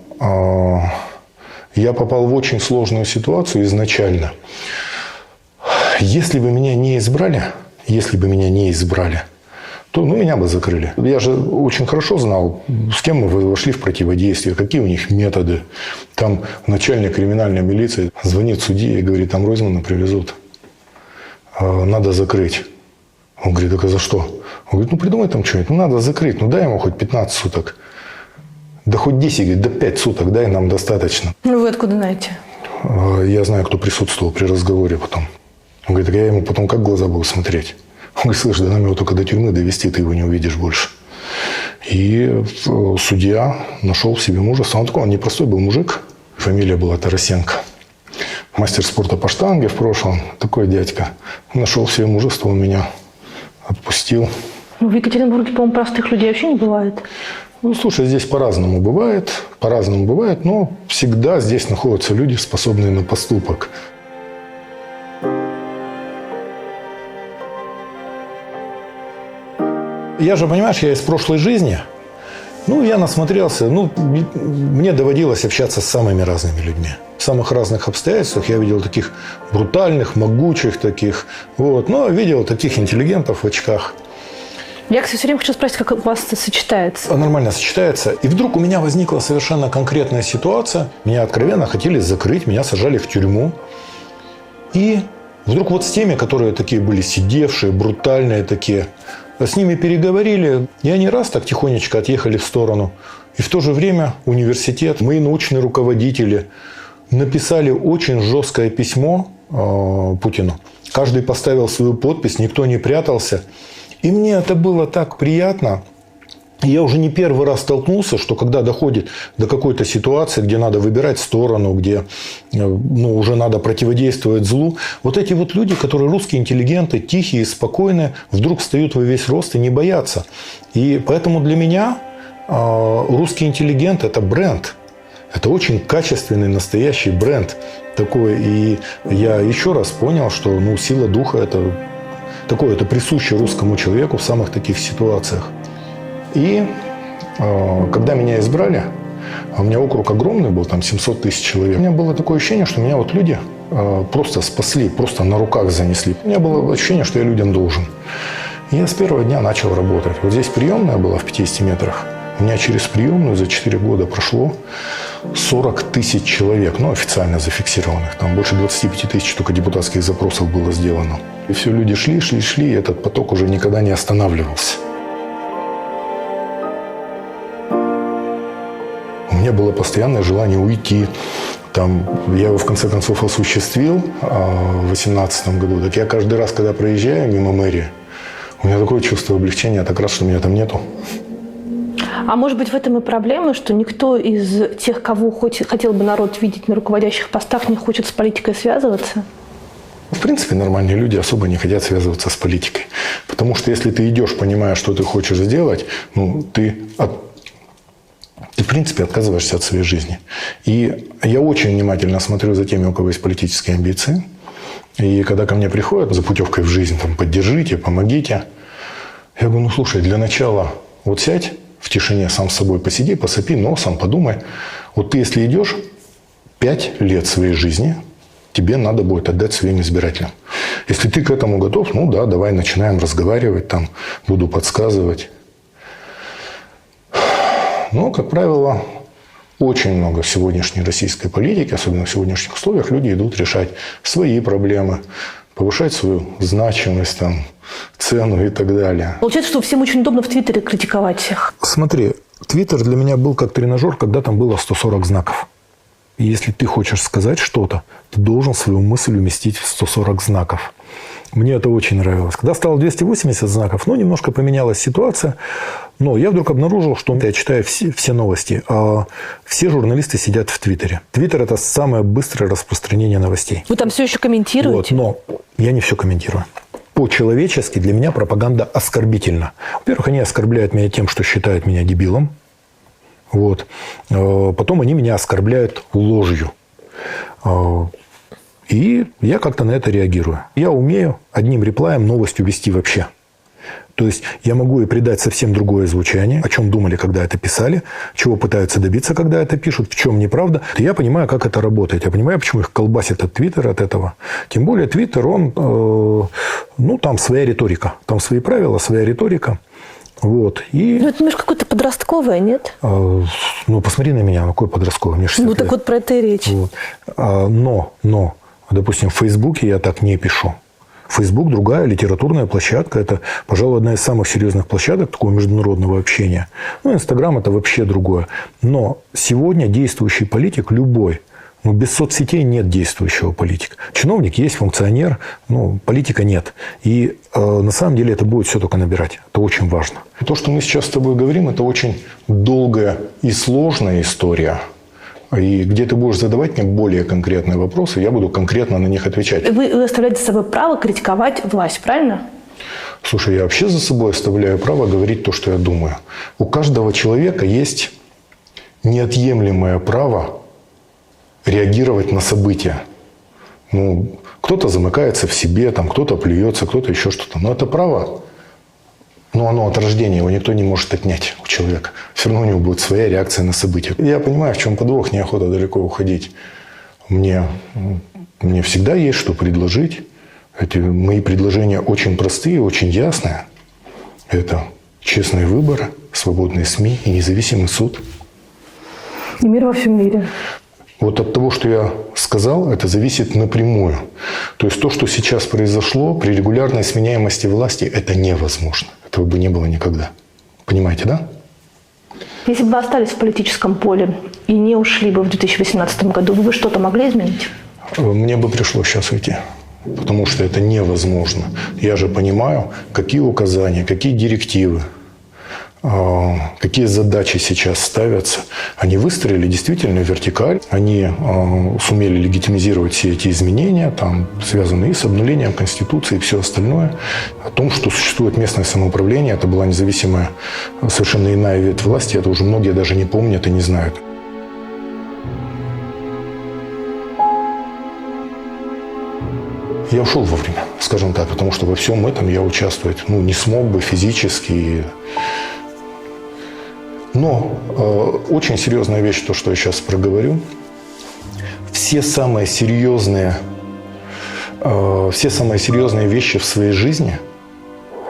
A: я попал в очень сложную ситуацию изначально. Если бы меня не избрали, то меня бы закрыли. Я же очень хорошо знал, с кем мы вошли в противодействие, какие у них методы. Там начальник криминальной милиции звонит судье и говорит, там Ройзмана привезут, надо закрыть. Он говорит, так а за что? Он говорит, придумай там что-нибудь, надо закрыть, дай ему хоть 15 суток. Да хоть 10, говорит, да 5 суток, дай, нам достаточно.
D: Вы откуда знаете?
A: Я знаю, кто присутствовал при разговоре потом. Он говорит, я ему потом как в глаза буду смотреть? Он говорит, слышь, да нам его только до тюрьмы довести, ты его не увидишь больше. И судья нашел в себе мужество. Он непростой был мужик. Фамилия была Тарасенко. Мастер спорта по штанге в прошлом. Такой дядька. Он нашел в себе мужество, он меня отпустил.
D: В Екатеринбурге, по-моему, простых людей вообще не бывает.
A: Слушай, здесь по-разному бывает, но всегда здесь находятся люди, способные на поступок. я же, понимаешь, я из прошлой жизни. Ну, я насмотрелся. Ну, мне доводилось общаться с самыми разными людьми. В самых разных обстоятельствах я видел таких брутальных, могучих таких. Вот. Но видел таких интеллигентов в очках.
D: Я, кстати, все время хочу спросить, как у вас это сочетается.
A: Нормально сочетается. И вдруг у меня возникла совершенно конкретная ситуация. Меня откровенно хотели закрыть, меня сажали в тюрьму. И вдруг вот с теми, которые такие были сидевшие, брутальные такие, с ними переговорили. И они раз так тихонечко отъехали в сторону. И в то же время университет, мои научные руководители написали очень жесткое письмо Путину. Каждый поставил свою подпись, никто не прятался. И мне это было так приятно. Я уже не первый раз столкнулся, что когда доходит до какой-то ситуации, где надо выбирать сторону, где уже надо противодействовать злу, вот эти вот люди, которые русские интеллигенты, тихие, спокойные, вдруг встают во весь рост и не боятся. И поэтому для меня русский интеллигент – это бренд. Это очень качественный, настоящий бренд такой. И я еще раз понял, что сила духа – это такое, это присуще русскому человеку в самых таких ситуациях. И когда меня избрали, у меня округ огромный был, там 700 тысяч человек, у меня было такое ощущение, что меня вот люди просто спасли, просто на руках занесли. У меня было ощущение, что я людям должен. И я с первого дня начал работать. Вот здесь приемная была в 50 метрах. У меня через приемную за 4 года прошло 40 тысяч человек, официально зафиксированных. Там больше 25 тысяч только депутатских запросов было сделано. И все, люди шли, и этот поток уже никогда не останавливался. У меня было постоянное желание уйти. Я его в конце концов осуществил в 2018 году. Так я каждый раз, когда проезжаю мимо мэрии, у меня такое чувство облегчения, я так рад, что меня там нету.
D: А может быть, в этом и проблема, что никто из тех, кого хотел бы народ видеть на руководящих постах, не хочет с политикой связываться?
A: В принципе, нормальные люди особо не хотят связываться с политикой. Потому что если ты идешь, понимая, что ты хочешь сделать, ты в принципе отказываешься от своей жизни. И я очень внимательно смотрю за теми, у кого есть политические амбиции. И когда ко мне приходят за путевкой в жизнь, поддержите, помогите, я говорю, слушай, для начала вот сядь в тишине, сам с собой посиди, посопи носом, подумай. Вот ты, если идешь 5 лет своей жизни, тебе надо будет отдать своим избирателям. Если ты к этому готов, давай начинаем разговаривать, буду подсказывать. Но, как правило, очень много в сегодняшней российской политике, особенно в сегодняшних условиях, люди идут решать свои проблемы, повышать свою значимость, цену и так далее.
D: Получается, что всем очень удобно в Твиттере критиковать всех.
A: Смотри, Твиттер для меня был как тренажер, когда там было 140 знаков. И если ты хочешь сказать что-то, ты должен свою мысль уместить в 140 знаков. Мне это очень нравилось. Когда стало 280 знаков, немножко поменялась ситуация. Но я вдруг обнаружил, что я читаю все новости, а все журналисты сидят в Твиттере. Твиттер – это самое быстрое распространение новостей.
D: Вы там все еще комментируете?
A: Но я не все комментирую. По-человечески для меня пропаганда оскорбительна. Во-первых, они оскорбляют меня тем, что считают меня дебилом. Потом они меня оскорбляют ложью. И я как-то на это реагирую. Я умею одним реплаем новость увести вообще. То есть я могу и придать совсем другое звучание, о чем думали, когда это писали, чего пытаются добиться, когда это пишут, в чем неправда. И я понимаю, как это работает. Я понимаю, почему их колбасит от Твиттера, от этого. Тем более Твиттер, он, там своя риторика. Там свои правила, своя риторика. И...
D: это немножко какое-то подростковое, нет?
A: Посмотри на меня, какое подростковое. Мне 60 лет.
D: Так вот про это и речь.
A: Но, допустим, в Фейсбуке я так не пишу. Фейсбук – другая литературная площадка. Это, пожалуй, одна из самых серьезных площадок такого международного общения. Инстаграм – это вообще другое. Но сегодня действующий политик любой, без соцсетей нет действующего политика. Чиновник есть, функционер, политика нет. И на самом деле это будет все только набирать. Это очень важно. То, что мы сейчас с тобой говорим, это очень долгая и сложная история. И где ты будешь задавать мне более конкретные вопросы, я буду конкретно на них отвечать.
D: Вы оставляете за собой право критиковать власть, правильно?
A: Слушай, я вообще за собой оставляю право говорить то, что я думаю. У каждого человека есть неотъемлемое право реагировать на события. Кто-то замыкается в себе, кто-то плюется, кто-то еще что-то. Но это право Но оно от рождения, его никто не может отнять у человека. Все равно у него будет своя реакция на события. Я понимаю, в чем подвох, неохота далеко уходить. Мне всегда есть что предложить. Мои предложения очень простые, очень ясные. Это честные выборы, свободные СМИ и независимый суд.
D: И мир во всем мире.
A: Вот от того, что я сказал, это зависит напрямую. То есть то, что сейчас произошло, при регулярной сменяемости власти, это невозможно. Этого бы не было никогда. Понимаете, да?
D: Если бы вы остались в политическом поле и не ушли бы в 2018 году, вы бы что-то могли изменить?
A: Мне бы пришлось сейчас уйти. Потому что это невозможно. Я же понимаю, какие указания, какие директивы, какие задачи сейчас ставятся. Они выстроили действительно вертикаль. Они сумели легитимизировать все эти изменения, там, связанные и с обнулением Конституции и все остальное. О том, что существует местное самоуправление, это была независимая, совершенно иная ветвь власти, это уже многие даже не помнят и не знают. Я ушел вовремя, скажем так, потому что во всем этом я участвовать не смог бы физически. Но очень серьезная вещь, то, что я сейчас проговорю. Все самые серьезные вещи в своей жизни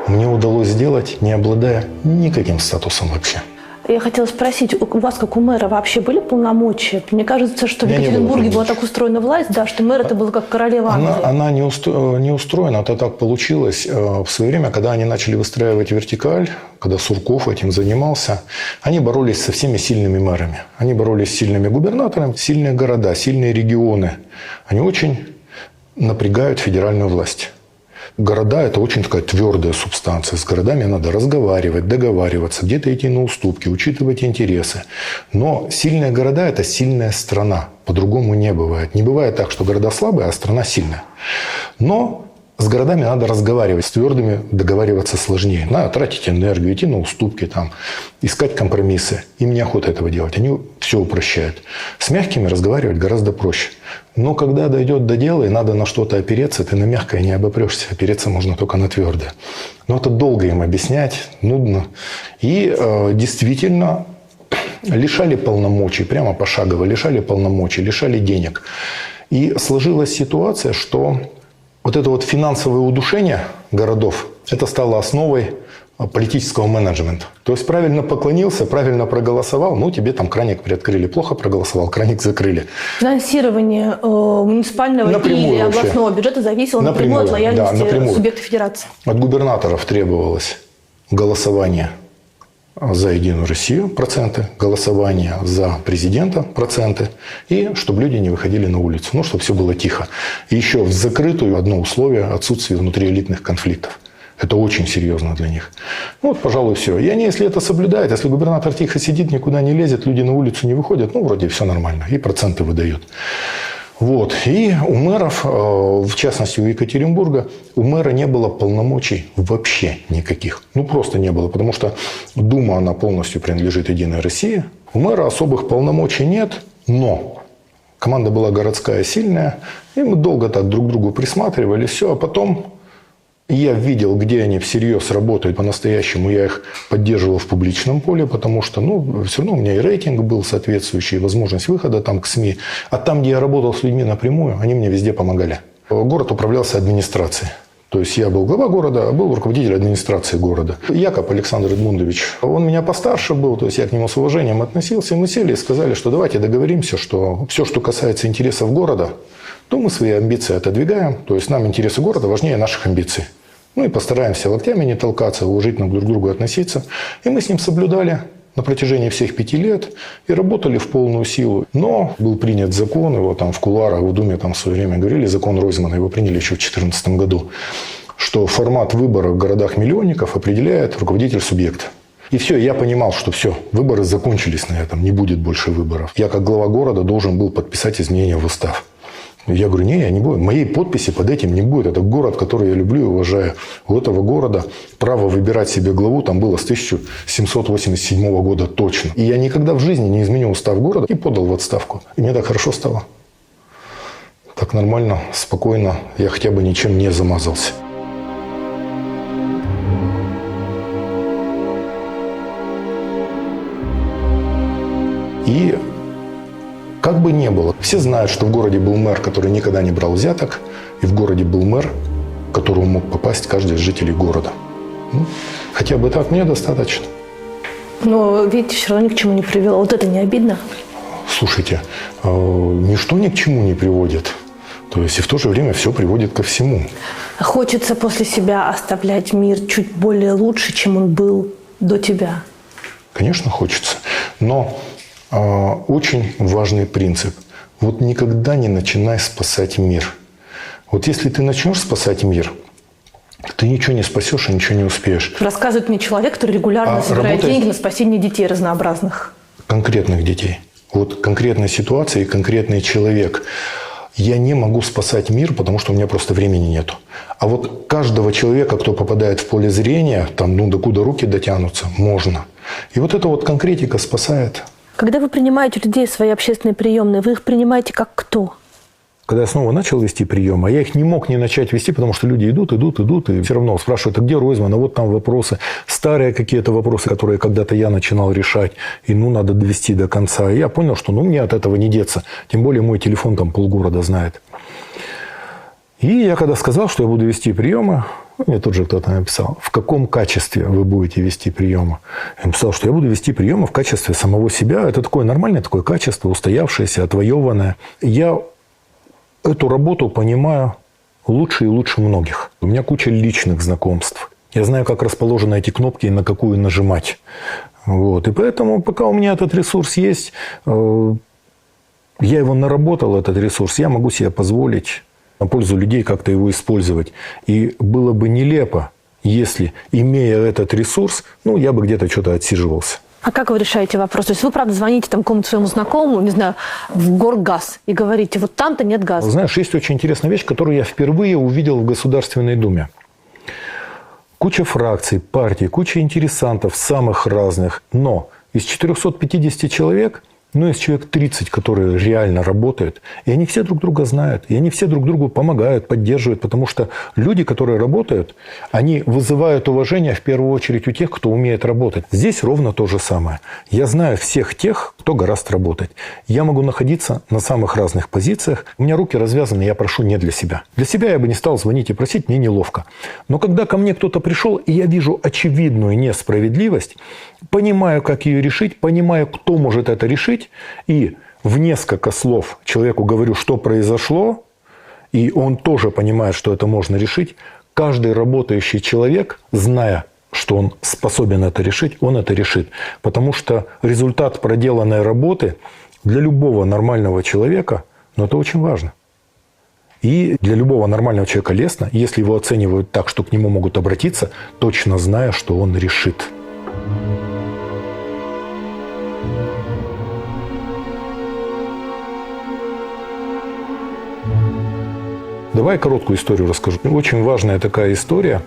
A: мне удалось сделать, не обладая никаким статусом вообще.
D: Я хотела спросить, у вас, как у мэра, вообще были полномочия? Мне кажется, что в Екатеринбурге была так устроена власть, да, что мэр это был как королева Англии.
A: Она не устроена, это так получилось. В свое время, когда они начали выстраивать вертикаль, когда Сурков этим занимался, они боролись со всеми сильными мэрами. Они боролись с сильными губернаторами, сильные города, сильные регионы. Они очень напрягают федеральную власть. Города – это очень такая твердая субстанция. С городами надо разговаривать, договариваться, где-то идти на уступки, учитывать интересы. Но сильные города – это сильная страна. По-другому не бывает. Не бывает так, что города слабые, а страна сильная. Но с городами надо разговаривать, с твердыми договариваться сложнее. Надо тратить энергию, идти на уступки, там, искать компромиссы. Им неохота этого делать. Они все упрощают. С мягкими разговаривать гораздо проще. Но когда дойдет до дела и надо на что-то опереться, ты на мягкое не обопрешься. Опереться можно только на твердое. Но это долго им объяснять, нудно. И действительно лишали полномочий, прямо пошагово лишали полномочий, лишали денег. И сложилась ситуация, что вот это вот финансовое удушение городов, это стало основой политического менеджмента. То есть правильно поклонился, правильно проголосовал, тебе там краник приоткрыли, плохо проголосовал, краник закрыли.
D: Финансирование муниципального или областного бюджета зависело напрямую от лояльности субъекта федерации.
A: От губернаторов требовалось голосование за Единую Россию, проценты, голосование за президента, проценты, и чтобы люди не выходили на улицу, чтобы все было тихо. И еще в закрытую одно условие – отсутствие внутриэлитных конфликтов. Это очень серьезно для них. Пожалуй, все. И они, если это соблюдают, если губернатор тихо сидит, никуда не лезет, люди на улицу не выходят, вроде все нормально, и проценты выдают. И у мэров, в частности у Екатеринбурга, у мэра не было полномочий вообще никаких. Просто не было, потому что Дума, она полностью принадлежит Единой России. У мэра особых полномочий нет, но команда была городская сильная, и мы долго так друг к другу присматривались, все, а потом я видел, где они всерьез работают по-настоящему, я их поддерживал в публичном поле, потому что, все равно у меня и рейтинг был соответствующий, возможность выхода там к СМИ. А там, где я работал с людьми напрямую, они мне везде помогали. Город управлялся администрацией. То есть я был глава города, а был руководитель администрации города. Яков Александр Эдмундович, он меня постарше был, то есть я к нему с уважением относился. И мы сели и сказали, что давайте договоримся, что все, что касается интересов города, то мы свои амбиции отодвигаем. То есть нам интересы города важнее наших амбиций. И постараемся локтями не толкаться, уважительно друг к другу относиться. И мы с ним соблюдали на протяжении всех 5 лет и работали в полную силу. Но был принят закон, его там в кулуарах, в Думе там в свое время говорили, закон Ройзмана, его приняли еще в 2014 году, что формат выборов в городах-миллионников определяет руководитель субъекта. И все, я понимал, что все, выборы закончились на этом, не будет больше выборов. Я как глава города должен был подписать изменения в устав. Я говорю, я не буду. Моей подписи под этим не будет. Это город, который я люблю и уважаю. У этого города право выбирать себе главу там было с 1787 года точно. И я никогда в жизни не изменил устав города и подал в отставку. И мне так хорошо стало. Так нормально, спокойно. Я хотя бы ничем не замазался. И как бы ни было, все знают, что в городе был мэр, который никогда не брал взяток, и в городе был мэр, к которому мог попасть каждый из жителей города. Ну, хотя бы так мне достаточно.
D: Но, видите, все равно ни к чему не привело. Вот это не обидно?
A: Слушайте, ничто ни к чему не приводит. То есть и в то же время все приводит ко всему.
D: Хочется после себя оставлять мир чуть более лучше, чем он был до тебя.
A: Конечно, хочется. Но очень важный принцип. Вот никогда не начинай спасать мир. Вот если ты начнешь спасать мир, ты ничего не спасешь и ничего не успеешь.
D: Рассказывает мне человек, который регулярно собирает деньги на спасение детей разнообразных.
A: Конкретных детей. Вот конкретная ситуация и конкретный человек. Я не могу спасать мир, потому что у меня просто времени нету. А вот каждого человека, кто попадает в поле зрения, там, ну, докуда руки дотянутся, можно. И вот эта вот конкретика спасает.
D: Когда вы принимаете людей в свои общественные приемные, вы их принимаете как кто?
A: Когда я снова начал вести приемы, я их не мог не начать вести, потому что люди идут, и все равно спрашивают, а где Ройзман, а вот там вопросы, старые какие-то вопросы, которые когда-то я начинал решать, и ну надо довести до конца. И я понял, что ну мне от этого не деться, тем более мой телефон там полгорода знает. И я когда сказал, что я буду вести приемы, мне тут же кто-то написал, в каком качестве вы будете вести приемы. Я написал, что я буду вести приемы в качестве самого себя. Это такое нормальное такое качество, устоявшееся, отвоеванное. Я эту работу понимаю лучше и лучше многих. У меня куча личных знакомств. Я знаю, как расположены эти кнопки и на какую нажимать. Вот. И поэтому, пока у меня этот ресурс есть, я его наработал, этот ресурс, я могу себе позволить на пользу людей как-то его использовать. И было бы нелепо, если, имея этот ресурс, ну, я бы где-то что-то отсиживался.
D: А как вы решаете вопрос? То есть вы, правда, звоните там какому-то своему знакомому, не знаю, в Горгаз и говорите, вот там-то нет газа.
A: Знаешь, есть очень интересная вещь, которую я впервые увидел в Государственной Думе. Куча фракций, партий, куча интересантов, самых разных. Но из 450 человек, ну, из человек 30, которые реально работают, и они все друг друга знают, и они все друг другу помогают, поддерживают, потому что люди, которые работают, они вызывают уважение в первую очередь у тех, кто умеет работать. Здесь ровно то же самое. Я знаю всех тех, кто гораздо работать. Я могу находиться на самых разных позициях. У меня руки развязаны, я прошу не для себя. Для себя я бы не стал звонить и просить, мне неловко. Но когда ко мне кто-то пришел, и я вижу очевидную несправедливость, понимаю, как ее решить, понимаю, кто может это решить, и в несколько слов человеку говорю, что произошло, и он тоже понимает, что это можно решить, каждый работающий человек, зная, что он способен это решить, он это решит. Потому что результат проделанной работы для любого нормального человека, ну, это очень важно. И для любого нормального человека лестно, если его оценивают так, что к нему могут обратиться, точно зная, что он решит. Давай короткую историю расскажу. Очень важная такая история.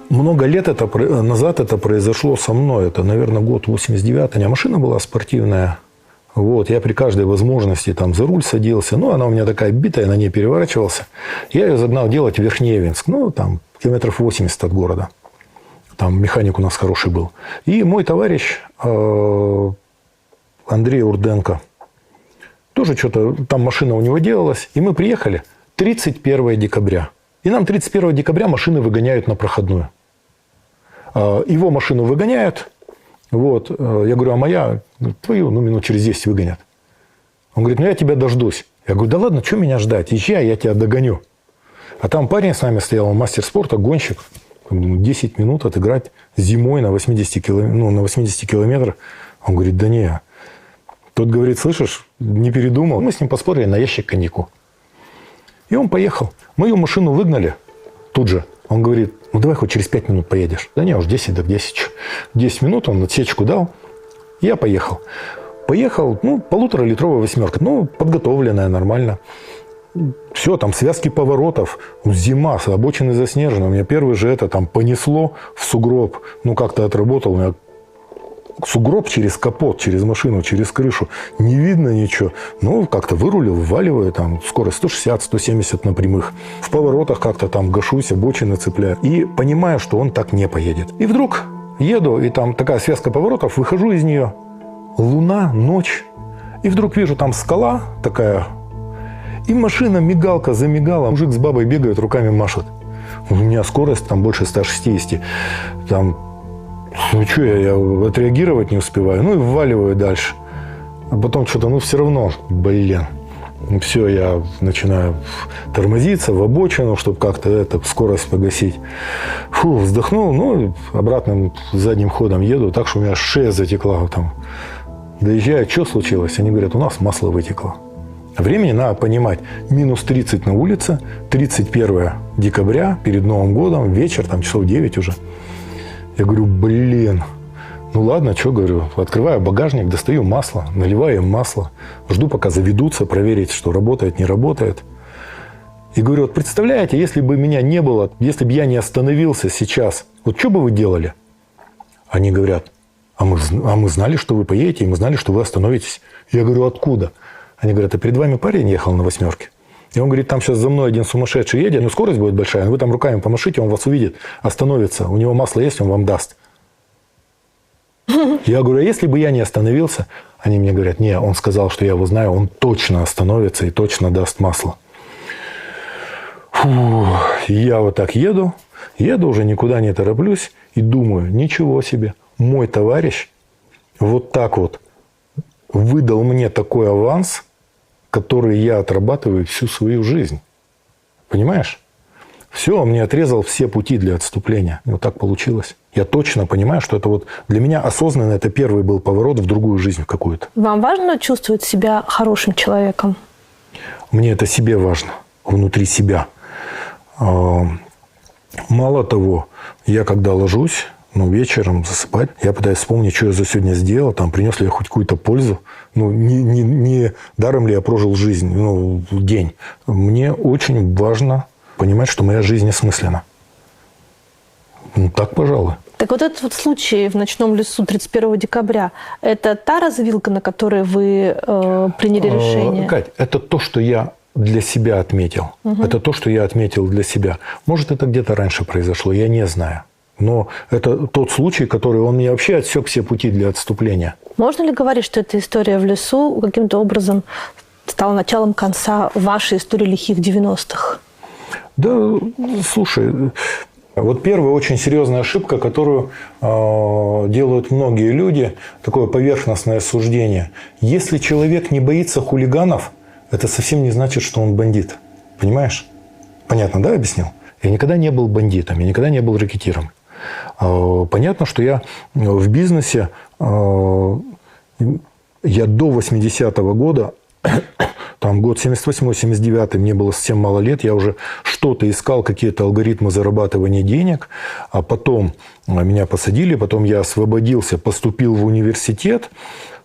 A: Много лет назад это произошло со мной. Это, наверное, год 89-й. У меня машина была спортивная. Вот, я при каждой возможности там за руль садился. Ну, она у меня такая битая, на ней переворачивался. Я ее загнал делать в Верхнеевенск. Ну, там, километров 80 от города. Там механик у нас хороший был. И мой товарищ Андрей Урденко. Тоже что-то, там машина у него делалась. И мы приехали 31 декабря. И нам 31 декабря машины выгоняют на проходную. Его машину выгоняют. Вот. Я говорю, а моя? Твою, ну, минут через 10 выгонят. Он говорит, ну, я тебя дождусь. Я говорю, да ладно, что меня ждать? Езжай, я тебя догоню. А там парень с нами стоял, он мастер спорта, гонщик. 10 минут отыграть зимой на 80 километрах. Он говорит, да не. Тот говорит, слышишь, не передумал. Мы с ним поспорили на ящик коньяку. И он поехал. Мою машину выгнали тут же. Он говорит, ну давай хоть через 5 минут поедешь. Да не, уж 10, так 10. 10 минут он отсечку дал. Я поехал. Поехал, ну, 1,5-литровая восьмерка. Ну, подготовленная, нормально. Все, там связки поворотов. Зима, обочины заснежены. У меня первый же это там понесло в сугроб. Ну, как-то отработал. У меня сугроб через капот, через машину, через крышу. Не видно ничего. Ну, как-то вырулил, вваливаю, там, скорость 160-170 на прямых. В поворотах как-то там гашусь, обочины цепляю. И понимаю, что он так не поедет. И вдруг еду, и там такая связка поворотов, выхожу из нее. луна, ночь. И вдруг вижу, там скала такая, и машина, мигалка замигала. Мужик с бабой бегает, руками машет. У меня скорость там больше 160. Там, ну что, я отреагировать не успеваю. Ну и вваливаю дальше. А потом что-то, все равно, все, я начинаю тормозиться в обочину, чтобы как-то скорость погасить. Вздохнул, обратным задним ходом еду, так что у меня шея затекла. Там. Доезжаю, что случилось? Они говорят, у нас масло вытекло. Времени надо понимать. Минус 30 на улице, 31 декабря, перед Новым годом, вечер, там часов 9 уже. Я говорю, ну ладно, что говорю, открываю багажник, достаю масло, наливаю им масло, жду, пока заведутся, проверить, что работает, не работает. И говорю, вот представляете, если бы меня не было, если бы я не остановился сейчас, вот что бы вы делали? Они говорят, а мы знали, что вы поедете, и мы знали, что вы остановитесь. Я говорю, откуда? Они говорят, а перед вами парень ехал на 8. И он говорит, там сейчас за мной один сумасшедший едет, скорость будет большая, вы там руками помашите, он вас увидит, остановится, у него масло есть, он вам даст. Я говорю, а если бы я не остановился? Они мне говорят, не, он сказал, что я его знаю, он точно остановится и точно даст масло. Я вот так еду, уже никуда не тороплюсь и думаю, ничего себе, мой товарищ вот так вот выдал мне такой аванс, который я отрабатываю всю свою жизнь. Понимаешь? Все, он мне отрезал все пути для отступления. И вот так получилось. Я точно понимаю, что это вот для меня осознанно это первый был поворот в другую жизнь какую-то.
D: Вам важно чувствовать себя хорошим человеком?
A: Мне это себе важно, внутри себя. Мало того, я когда ложусь, вечером засыпать, я пытаюсь вспомнить, что я за сегодня сделал, там, принес ли я хоть какую-то пользу. Не даром ли я прожил жизнь, день. Мне очень важно понимать, что моя жизнь осмысленна. Так, пожалуй.
D: Так вот этот вот случай в ночном лесу 31 декабря, это та развилка, на которой вы приняли решение?
A: Кать, это то, что я для себя отметил. Угу. Это то, что я отметил для себя. Может, это где-то раньше произошло, я не знаю. Но это тот случай, который он мне вообще отсек все пути для отступления. Можно
D: ли говорить, что эта история в лесу каким-то образом стала началом конца вашей истории лихих 90-х?
A: Да, слушай, вот первая очень серьезная ошибка, которую делают многие люди, такое поверхностное суждение. Если человек не боится хулиганов, это совсем не значит, что он бандит. Понимаешь? Понятно, да, объяснил? Я никогда не был бандитом, я никогда не был рэкетиром. Понятно, что я в бизнесе, я до 80-го года, там год 78-79, мне было совсем мало лет, я уже что-то искал, какие-то алгоритмы зарабатывания денег, а потом меня посадили, потом я освободился, поступил в университет,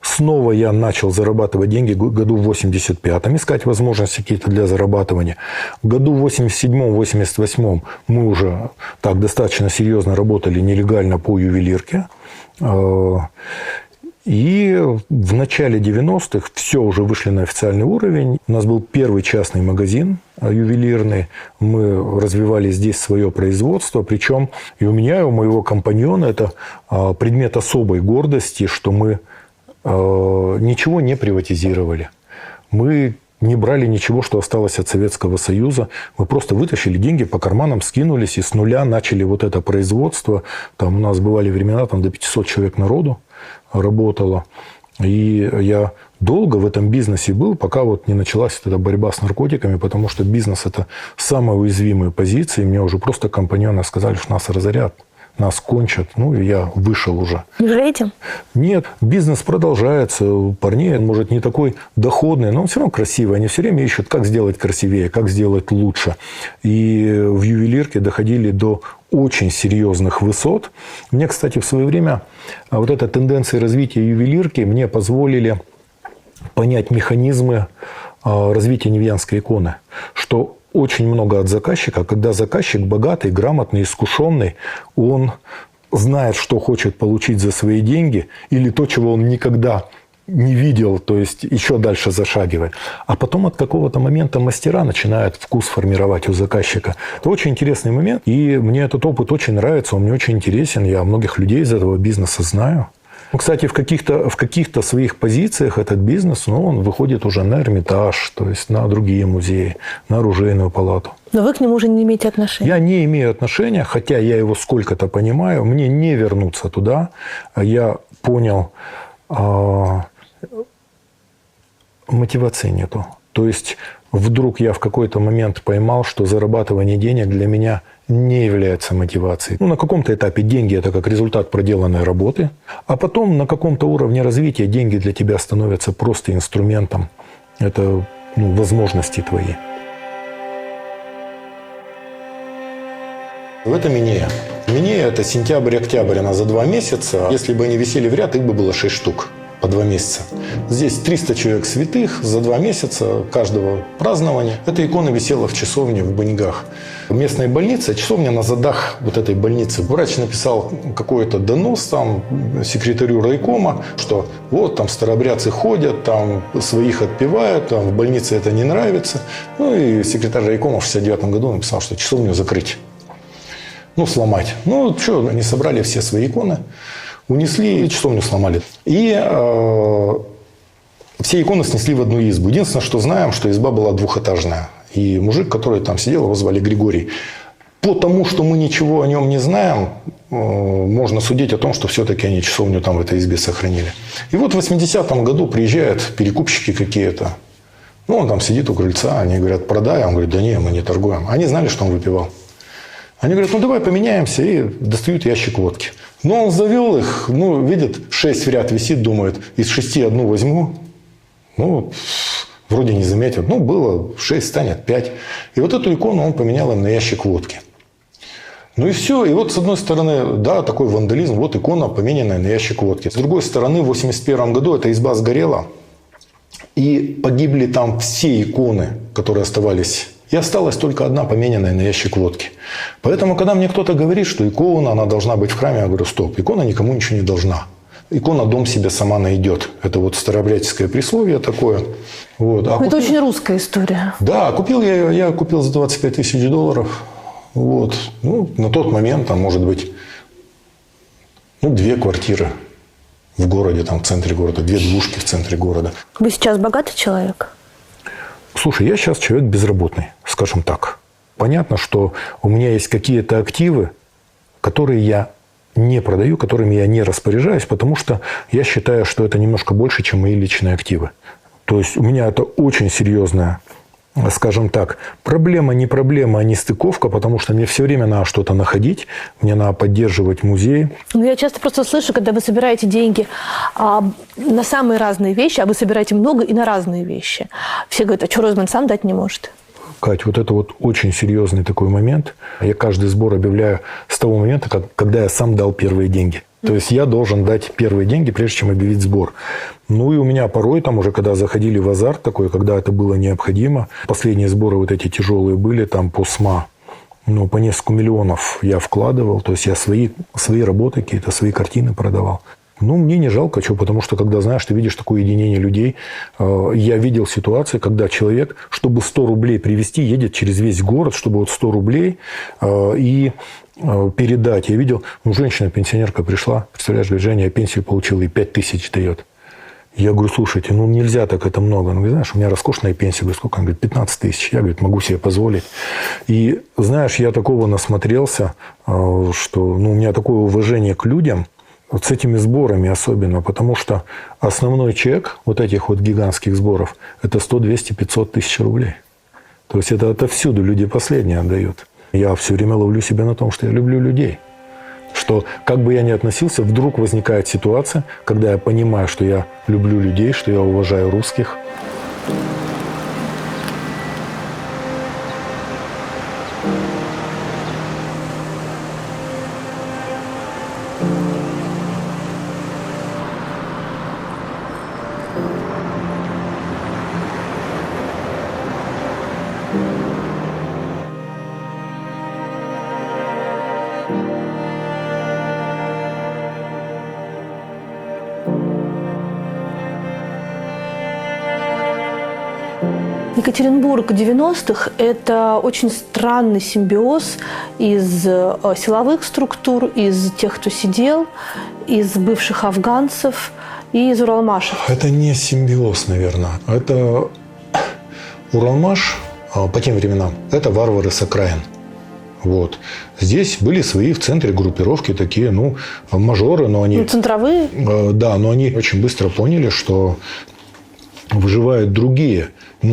A: снова я начал зарабатывать деньги году в 85-м, искать возможности какие-то для зарабатывания. В году в 87-88 мы уже так достаточно серьезно работали нелегально по ювелирке. И в начале 90-х все уже вышли на официальный уровень. У нас был первый частный магазин ювелирный. Мы развивали здесь свое производство. Причем и у меня, и у моего компаньона это предмет особой гордости, что мы ничего не приватизировали. Мы не брали ничего, что осталось от Советского Союза. Мы просто вытащили деньги, по карманам скинулись и с нуля начали вот это производство. Там у нас бывали времена, там до 500 человек народу работало. И я долго в этом бизнесе был, пока вот не началась эта борьба с наркотиками, потому что бизнес – это самая уязвимая позиция. И мне уже просто компаньоны сказали, что нас разорят, нас кончат. И я вышел уже.
D: Не жалеете?
A: Нет, бизнес продолжается. У парней, может, не такой доходный, но он все равно красивый. Они все время ищут, как сделать красивее, как сделать лучше. И в ювелирке доходили до очень серьезных высот. Мне, кстати, в свое время вот эта тенденция развития ювелирки мне позволили понять механизмы развития невьянской иконы. Что очень много от заказчика. Когда заказчик богатый, грамотный, искушенный, он знает, что хочет получить за свои деньги, или то, чего он никогда не видел, то есть еще дальше зашагивает. А потом от какого-то момента мастера начинают вкус формировать у заказчика. Это очень интересный момент, и мне этот опыт очень нравится, он мне очень интересен. Я многих людей из этого бизнеса знаю. Ну, кстати, в каких-то своих позициях этот бизнес, он выходит уже на Эрмитаж, то есть на другие музеи, на оружейную палату.
D: Но вы к нему уже не имеете отношения?
A: Я не имею отношения, хотя я его сколько-то понимаю, мне не вернуться туда. Я понял, мотивации нету. То есть вдруг я в какой-то момент поймал, что зарабатывание денег для меня не является мотивацией. На каком-то этапе деньги – это как результат проделанной работы, а потом на каком-то уровне развития деньги для тебя становятся просто инструментом. Это возможности твои. Это Минея. Минея – это сентябрь-октябрь, она за 2 месяца. Если бы они висели в ряд, их бы было 6 штук. По 2 месяца. Здесь 300 человек святых за 2 месяца каждого празднования. Эта икона висела в часовне в Баньгах. Местная больница, часовня на задах вот этой больницы. Врач написал какой-то донос там секретарю райкома, что вот там старообрядцы ходят, там своих отпевают, там в больнице это не нравится. И секретарь райкома в 1969 году написал, что часовню закрыть. Сломать. Что, они собрали все свои иконы, унесли и часовню сломали. И все иконы снесли в одну избу. Единственное, что знаем, что изба была двухэтажная. И мужик, который там сидел, его звали Григорий. По тому, что мы ничего о нем не знаем, можно судить о том, что все-таки они часовню там в этой избе сохранили. И вот в 80-м году приезжают перекупщики какие-то. Он там сидит у крыльца, они говорят, продай. Он говорит, да не, мы не торгуем. Они знали, что он выпивал. Они говорят, давай поменяемся, и достают ящик водки. Но он завел их, видит, 6 в ряд висит, думает, из 6 одну возьму. Вроде не заметил. Было 6, станет 5. И вот эту икону он поменял им на ящик водки. И все. И вот с одной стороны, да, такой вандализм, вот икона, поменянная на ящик водки. С другой стороны, в 81 году эта изба сгорела, и погибли там все иконы, которые оставались. И осталась только одна поменянная на ящик водки. Поэтому, когда мне кто-то говорит, что икона, она должна быть в храме, я говорю, стоп, икона никому ничего не должна. Икона дом себе сама найдет. Это вот старообрядческое присловие такое.
D: Это очень русская история.
A: Да, я купил за $25 000. На тот момент, там, может быть, 2 квартиры в городе, там, в центре города, 2 двушки в центре города.
D: Вы сейчас богатый человек?
A: Слушай, я сейчас человек безработный, скажем так. Понятно, что у меня есть какие-то активы, которые я не продаю, которыми я не распоряжаюсь, потому что я считаю, что это немножко больше, чем мои личные активы. То есть у меня это очень серьезная, скажем так, проблема, не проблема, а не стыковка, потому что мне все время надо что-то находить, мне надо поддерживать музей.
D: Я часто просто слышу, когда вы собираете деньги на самые разные вещи, а вы собираете много и на разные вещи. Все говорят, а что Ройзман сам дать не может?
A: Кать, вот это вот очень серьезный такой момент. Я каждый сбор объявляю с того момента, когда я сам дал первые деньги. То есть я должен дать первые деньги, прежде чем объявить сбор. И у меня порой, там уже когда заходили в азарт такой, когда это было необходимо, последние сборы вот эти тяжелые были, там по СМА, по несколько миллионов я вкладывал. То есть я свои работы, какие-то свои картины продавал. Мне не жалко, потому что, когда, знаешь, ты видишь такое единение людей, я видел ситуации, когда человек, чтобы 100 рублей привезти, едет через весь город, чтобы 100 рублей и передать. Я видел, женщина-пенсионерка пришла, представляешь, говорит, Женя, я пенсию получила и 5000 дает. Я говорю, слушайте, нельзя так, это много. Она говорит, знаешь, у меня роскошная пенсия. Я говорю, сколько? Она говорит, 15 000. Я, говорит, могу себе позволить. И, знаешь, я такого насмотрелся, что у меня такое уважение к людям, вот с этими сборами особенно, потому что основной чек вот этих вот гигантских сборов – это 100, 200, 500 тысяч рублей. То есть это отовсюду люди последние отдают. Я все время ловлю себя на том, что я люблю людей. Что, как бы я ни относился, вдруг возникает ситуация, когда я понимаю, что я люблю людей, что я уважаю русских.
D: Екатеринбург 90-х – это очень странный симбиоз из силовых структур, из тех, кто сидел, из бывших афганцев и из уралмашев.
A: Это не симбиоз, наверное. Это Уралмаш по тем временам – это варвары с окраин. Вот. Здесь были свои в центре группировки такие, мажоры, но они…
D: Центровые?
A: Да, но они очень быстро поняли, что выживают другие.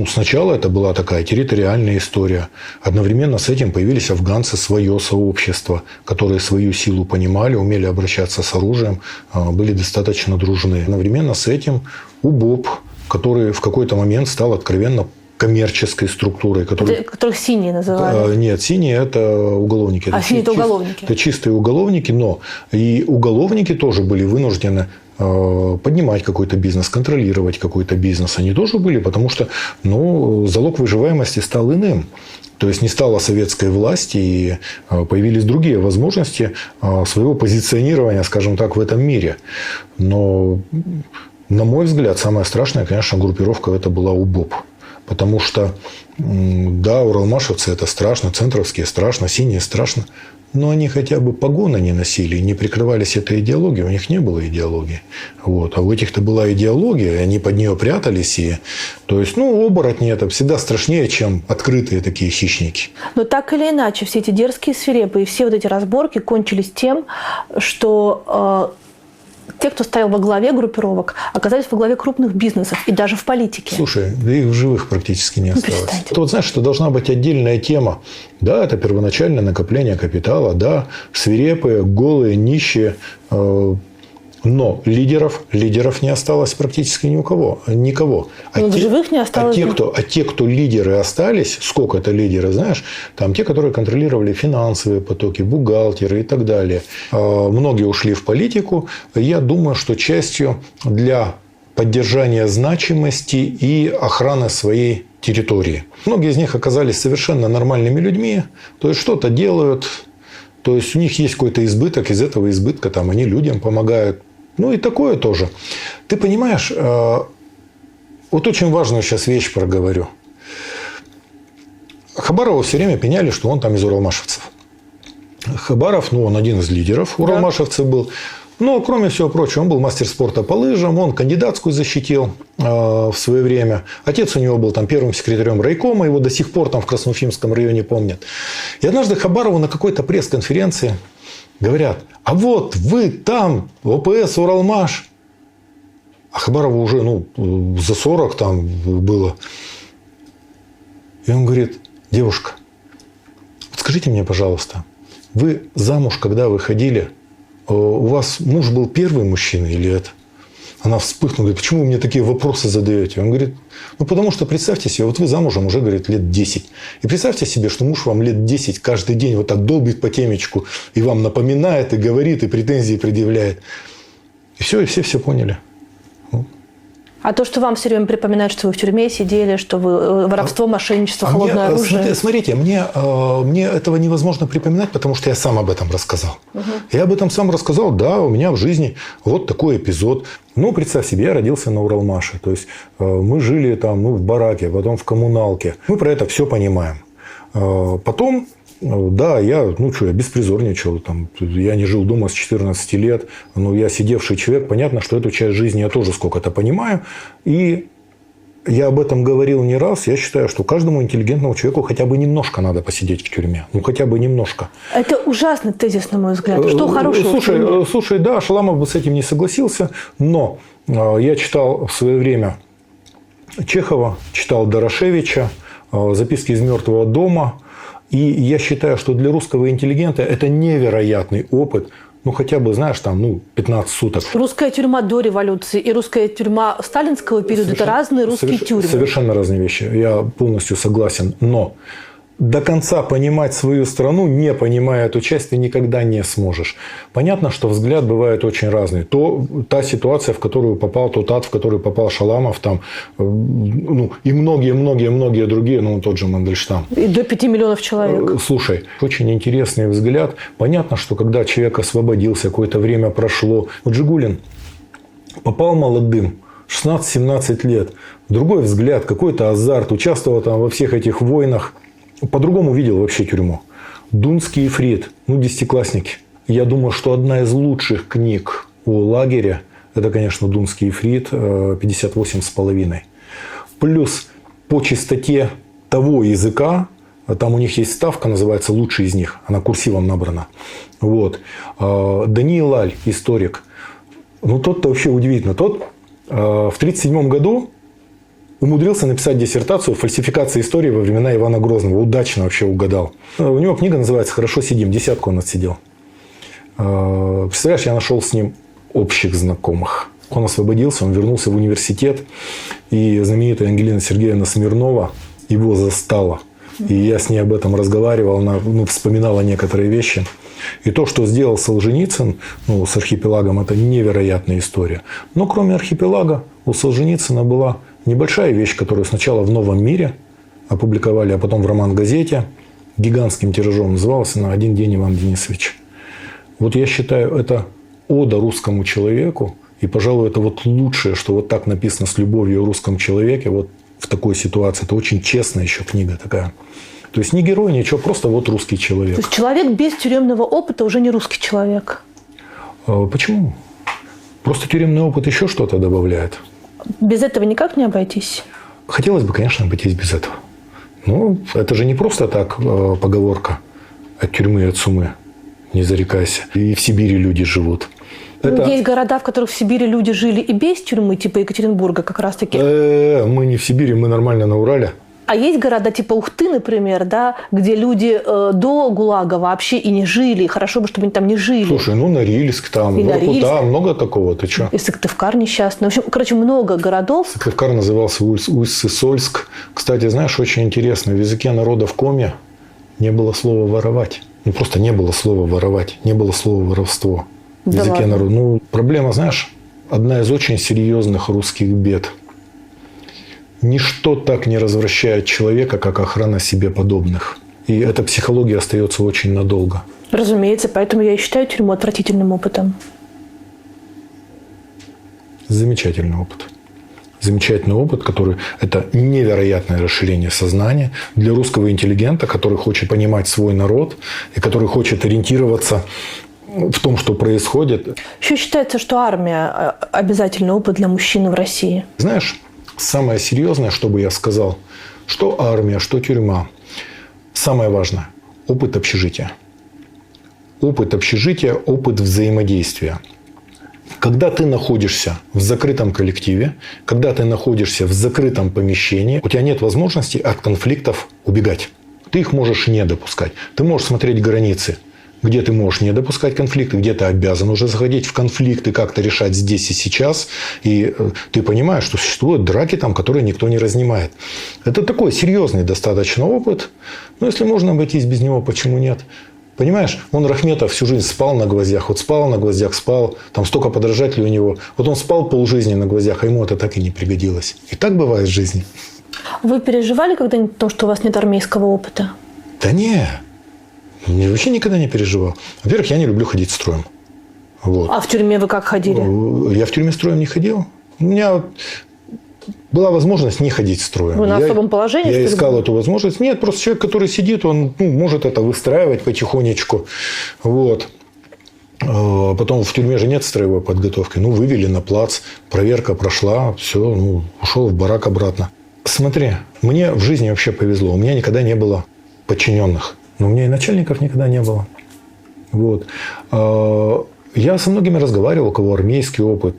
A: Сначала это была такая территориальная история. Одновременно с этим появились афганцы, свое сообщество, которые свою силу понимали, умели обращаться с оружием, были достаточно дружны. Одновременно с этим УБОП, который в какой-то момент стал откровенно коммерческой структурой.
D: Которых синие называли?
A: Нет, синие – это уголовники.
D: Синие – это уголовники.
A: Это чистые уголовники, но и уголовники тоже были вынуждены поднимать какой-то бизнес, контролировать какой-то бизнес. Они тоже были, потому что залог выживаемости стал иным. То есть не стало советской власти, и появились другие возможности своего позиционирования, скажем так, в этом мире. Но, на мой взгляд, самая страшная, конечно, группировка это была УБОП. Потому что, да, уралмашевцы это страшно, центровские страшно, синие страшно. Но они хотя бы погоны не носили, не прикрывались этой идеологией. У них не было идеологии. Вот. А у этих-то была идеология, и они под нее прятались. То есть, оборотни это всегда страшнее, чем открытые такие хищники.
D: Но так или иначе, все эти дерзкие, свирепые, все вот эти разборки кончились тем, что те, кто стоял во главе группировок, оказались во главе крупных бизнесов и даже в политике.
A: Слушай, да их в живых практически не осталось.
D: Перестаньте.
A: Это знаешь, что должна быть отдельная тема. Да, это первоначальное накопление капитала, да, свирепые, голые, нищие. Но лидеров не осталось практически ни у кого. Никого.
D: В живых не осталось.
A: А те, кто лидеры остались, сколько это лидеры, знаешь, там те, которые контролировали финансовые потоки, бухгалтеры и так далее. Многие ушли в политику. Я думаю, что частью для поддержания значимости и охраны своей территории. Многие из них оказались совершенно нормальными людьми, то есть что-то делают, то есть у них есть какой-то избыток, из этого избытка там, они людям помогают. И такое тоже. Ты понимаешь, вот очень важную сейчас вещь проговорю. Хабарову все время пеняли, что он там из уралмашевцев. Хабаров, он один из лидеров уралмашевцев был. Но, кроме всего прочего, он был мастер спорта по лыжам, он кандидатскую защитил в свое время. Отец у него был там первым секретарем райкома, его до сих пор там в Красноуфимском районе помнят. И однажды Хабарову на какой-то пресс-конференции говорят: а вот вы там, ОПС Уралмаш. А Хабарову уже за 40 там было. И он говорит: девушка, скажите мне, пожалуйста, вы замуж, когда выходили, у вас муж был первый мужчина или это? Она вспыхнула, говорит: почему вы мне такие вопросы задаете? Он говорит: потому что представьте себе, вот вы замужем уже, говорит, лет 10. И представьте себе, что муж вам лет 10 каждый день вот так долбит по темечку, и вам напоминает, и говорит, и претензии предъявляет. И все поняли.
D: А то, что вам все время припоминают, что вы в тюрьме сидели, что вы воровство, мошенничество, холодное оружие.
A: Смотрите, мне этого невозможно припоминать, потому что я сам об этом рассказал. Я об этом сам рассказал, да, у меня в жизни вот такой эпизод. Представь себе, я родился на Уралмаше. То есть, мы жили там, в бараке, потом в коммуналке. Мы про это все понимаем. Потом, да, я беспризорничал. Я не жил дома с 14 лет. Я сидевший человек. Понятно, что эту часть жизни я тоже сколько-то понимаю. И я об этом говорил не раз. Я считаю, что каждому интеллигентному человеку хотя бы немножко надо посидеть в тюрьме. Хотя бы немножко.
D: Это ужасный тезис, на мой взгляд. Что хорошего?
A: Слушай, да, Шаламов бы с этим не согласился. Но я читал в свое время Чехова, читал Дорошевича, «Записки из мертвого дома». И я считаю, что для русского интеллигента это невероятный опыт. Хотя бы, знаешь, 15 суток.
D: Русская тюрьма до революции и русская тюрьма сталинского периода – это разные русские тюрьмы.
A: Совершенно разные вещи. Я полностью согласен. Но до конца понимать свою страну, не понимая эту часть, ты никогда не сможешь. Понятно, что взгляд бывает очень разный. Та ситуация, в которую попал тот ад, в который попал Шаламов, и многие другие, тот же Мандельштам.
D: И до 5 миллионов человек.
A: Слушай, очень интересный взгляд. Понятно, что когда человек освободился, какое-то время прошло. Джигулин попал молодым, 16-17 лет. Другой взгляд, какой-то азарт, участвовал во всех этих войнах. По-другому видел вообще тюрьму. Дунский ифрит, 10-классники. Я думаю, что одна из лучших книг о лагере, это, конечно, Дунский ифрит 58,5. Плюс по чистоте того языка, там у них есть ставка, называется «Лучший из них», она курсивом набрана. Вот. Даниил Лаль, историк, ну тот-то вообще удивительно. Тот в 1937 году умудрился написать диссертацию «Фальсификация истории во времена Ивана Грозного». Удачно вообще угадал. У него книга называется «Хорошо сидим». 10 он отсидел. Представляешь, я нашел с ним общих знакомых. Он освободился, он вернулся в университет. И знаменитая Ангелина Сергеевна Смирнова его застала. И я с ней об этом разговаривал, она вспоминала некоторые вещи. И то, что сделал Солженицын с «Архипелагом», это невероятная история. Но кроме «Архипелага» у Солженицына была небольшая вещь, которую сначала в «Новом мире» опубликовали, а потом в «Роман-газете» гигантским тиражом. Называлась она «Один день, Иван Денисович». Вот я считаю, это ода русскому человеку. И, пожалуй, это вот лучшее, что вот так написано с любовью о русском человеке вот в такой ситуации. Это очень честная еще книга такая. То есть не герой, ничего, просто вот русский человек.
D: То есть человек без тюремного опыта уже не русский человек?
A: Почему? Просто тюремный опыт еще что-то добавляет.
D: Без этого никак не обойтись?
A: Хотелось бы, конечно, обойтись без этого. Но это же не просто так поговорка «от тюрьмы и от сумы не зарекайся». И в Сибири люди живут. Это...
D: Есть города, в которых в Сибири люди жили и без тюрьмы, типа Екатеринбурга как раз-таки.
A: Мы не в Сибири, мы нормально на Урале.
D: А есть города типа Ухты, например, да, где люди до ГУЛАГа вообще и не жили. И хорошо бы, чтобы они там не жили.
A: Слушай, Норильск там, Воркута, много такого, ты что?
D: И Сыктывкар несчастный. В общем, много городов.
A: Сыктывкар назывался Усть-Сысольск. Кстати, знаешь, очень интересно, в языке народов Коми не было слова «воровать». Просто не было слова «воровать», не было слова «воровство». В языке народа. Проблема, знаешь, одна из очень серьезных русских бед. Ничто так не развращает человека, как охрана себе подобных. И эта психология остается очень надолго.
D: Разумеется, поэтому я и считаю тюрьму отвратительным опытом.
A: Замечательный опыт. Замечательный опыт, который это невероятное расширение сознания для русского интеллигента, который хочет понимать свой народ и который хочет ориентироваться в том, что происходит.
D: Еще считается, что армия – обязательный опыт для мужчины в России.
A: Знаешь, самое серьезное, что бы я сказал, что армия, что тюрьма. Самое важное – опыт общежития. Опыт общежития, опыт взаимодействия. Когда ты находишься в закрытом коллективе, когда ты находишься в закрытом помещении, у тебя нет возможности от конфликтов убегать. Ты их можешь не допускать. Ты можешь смотреть границы, где ты можешь не допускать конфликты, где ты обязан уже заходить в конфликты, как-то решать здесь и сейчас. И ты понимаешь, что существуют драки, там, которые никто не разнимает. Это такой серьезный достаточно опыт. Но если можно обойтись без него, почему нет? Понимаешь, Рахметов всю жизнь спал на гвоздях. Вот спал на гвоздях, спал. Там столько подражателей у него. Вот он спал полжизни на гвоздях, а ему это так и не пригодилось. И так бывает в жизни.
D: Вы переживали когда-нибудь то, что у вас нет армейского опыта?
A: Да не. Я вообще никогда не переживал. Во-первых, я не люблю ходить строем. Вот.
D: А в тюрьме вы как ходили?
A: Я в тюрьме строем не ходил. У меня была возможность не ходить строем.
D: Вы на особом положении?
A: Я искал эту возможность. Нет, просто человек, который сидит, он может это выстраивать потихонечку. Вот. Потом в тюрьме же нет строевой подготовки. Вывели на плац, проверка прошла, все, ушел в барак обратно. Смотри, мне в жизни вообще повезло. У меня никогда не было подчиненных. Но у меня и начальников никогда не было. Вот. Я со многими разговаривал, у кого армейский опыт.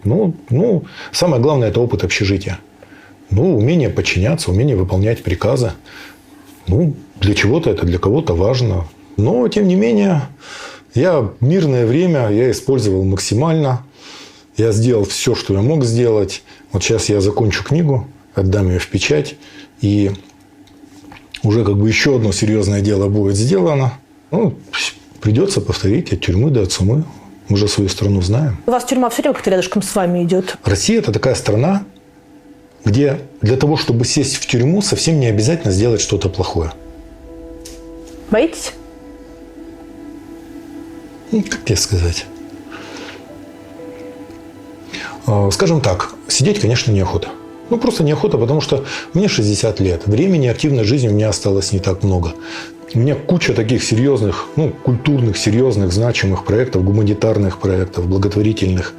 A: Самое главное – это опыт общежития. Умение подчиняться, умение выполнять приказы. Для чего-то это для кого-то важно. Но, тем не менее, я мирное время я использовал максимально. Я сделал все, что я мог сделать. Вот сейчас я закончу книгу, отдам ее в печать. И уже еще одно серьезное дело будет сделано. Придется повторить от тюрьмы до сумы. Мы же свою страну знаем.
D: У вас тюрьма все время как-то рядышком с вами идет?
A: Россия – это такая страна, где для того, чтобы сесть в тюрьму, совсем не обязательно сделать что-то плохое.
D: Боитесь?
A: Как тебе сказать? Скажем так, сидеть, конечно, неохота. Просто неохота, потому что мне 60 лет. Времени активной жизни у меня осталось не так много. У меня куча таких серьезных, культурных, серьезных, значимых проектов, гуманитарных проектов, благотворительных.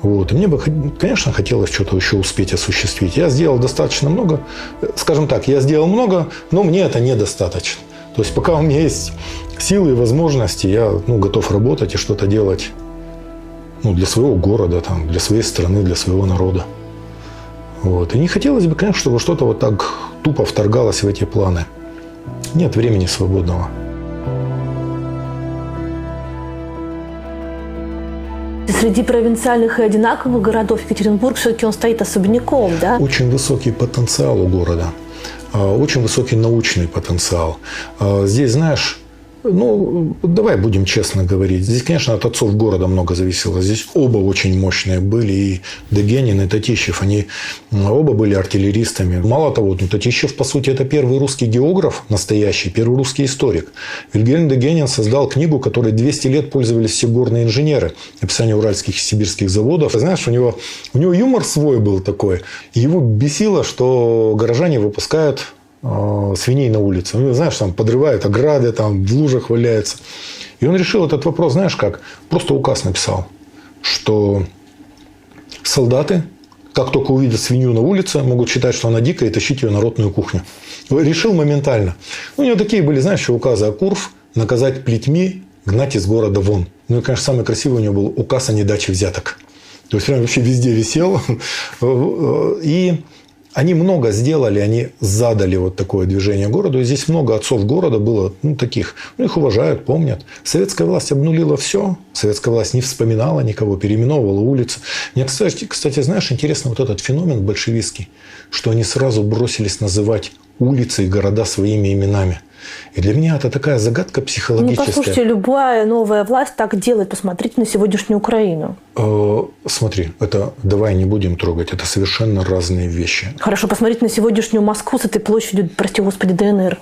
A: Вот. И мне бы, конечно, хотелось что-то еще успеть осуществить. Я сделал достаточно много. Скажем так, я сделал много, но мне это недостаточно. То есть пока у меня есть силы и возможности, я готов работать и что-то делать для своего города, для своей страны, для своего народа. Вот. И не хотелось бы, конечно, чтобы что-то вот так тупо вторгалось в эти планы. Нет времени свободного.
D: Среди провинциальных и одинаковых городов Екатеринбург все-таки он стоит особняком, да?
A: Очень высокий потенциал у города. Очень высокий научный потенциал. Здесь, знаешь, давай будем честно говорить. Здесь, конечно, от отцов города много зависело. Здесь оба очень мощные были. И Дегенин, и Татищев. Они оба были артиллеристами. Мало того, Татищев, по сути, это первый русский географ настоящий, первый русский историк. Вильгельм Дегенин создал книгу, которой 200 лет пользовались все горные инженеры. Описание уральских и сибирских заводов. Знаешь, у него юмор свой был такой. Его бесило, что горожане выпускают свиней на улице. Знаешь, там подрывают ограды, там в лужах валяются. И он решил этот вопрос, знаешь как? Просто указ написал, что солдаты, как только увидят свинью на улице, могут считать, что она дикая, и тащить ее на ротную кухню. Решил моментально. У него такие были, знаешь, еще указы Акурф: наказать плетьми, гнать из города вон. И, конечно, самый красивый у него был указ о недаче взяток. То есть, прям вообще везде висел. И они много сделали, они задали вот такое движение городу. И здесь много отцов города было, таких. Их уважают, помнят. Советская власть обнулила все. Советская власть не вспоминала никого, переименовывала улицы. Мне, кстати, знаешь, интересно вот этот феномен большевистский, что они сразу бросились называть улицы и города своими именами. И для меня это такая загадка психологическая.
D: Послушайте, любая новая власть так делает. Посмотрите на сегодняшнюю Украину.
A: Смотри, давай не будем трогать. Это совершенно разные вещи.
D: Хорошо, посмотрите на сегодняшнюю Москву с этой площадью, прости господи, ДНР.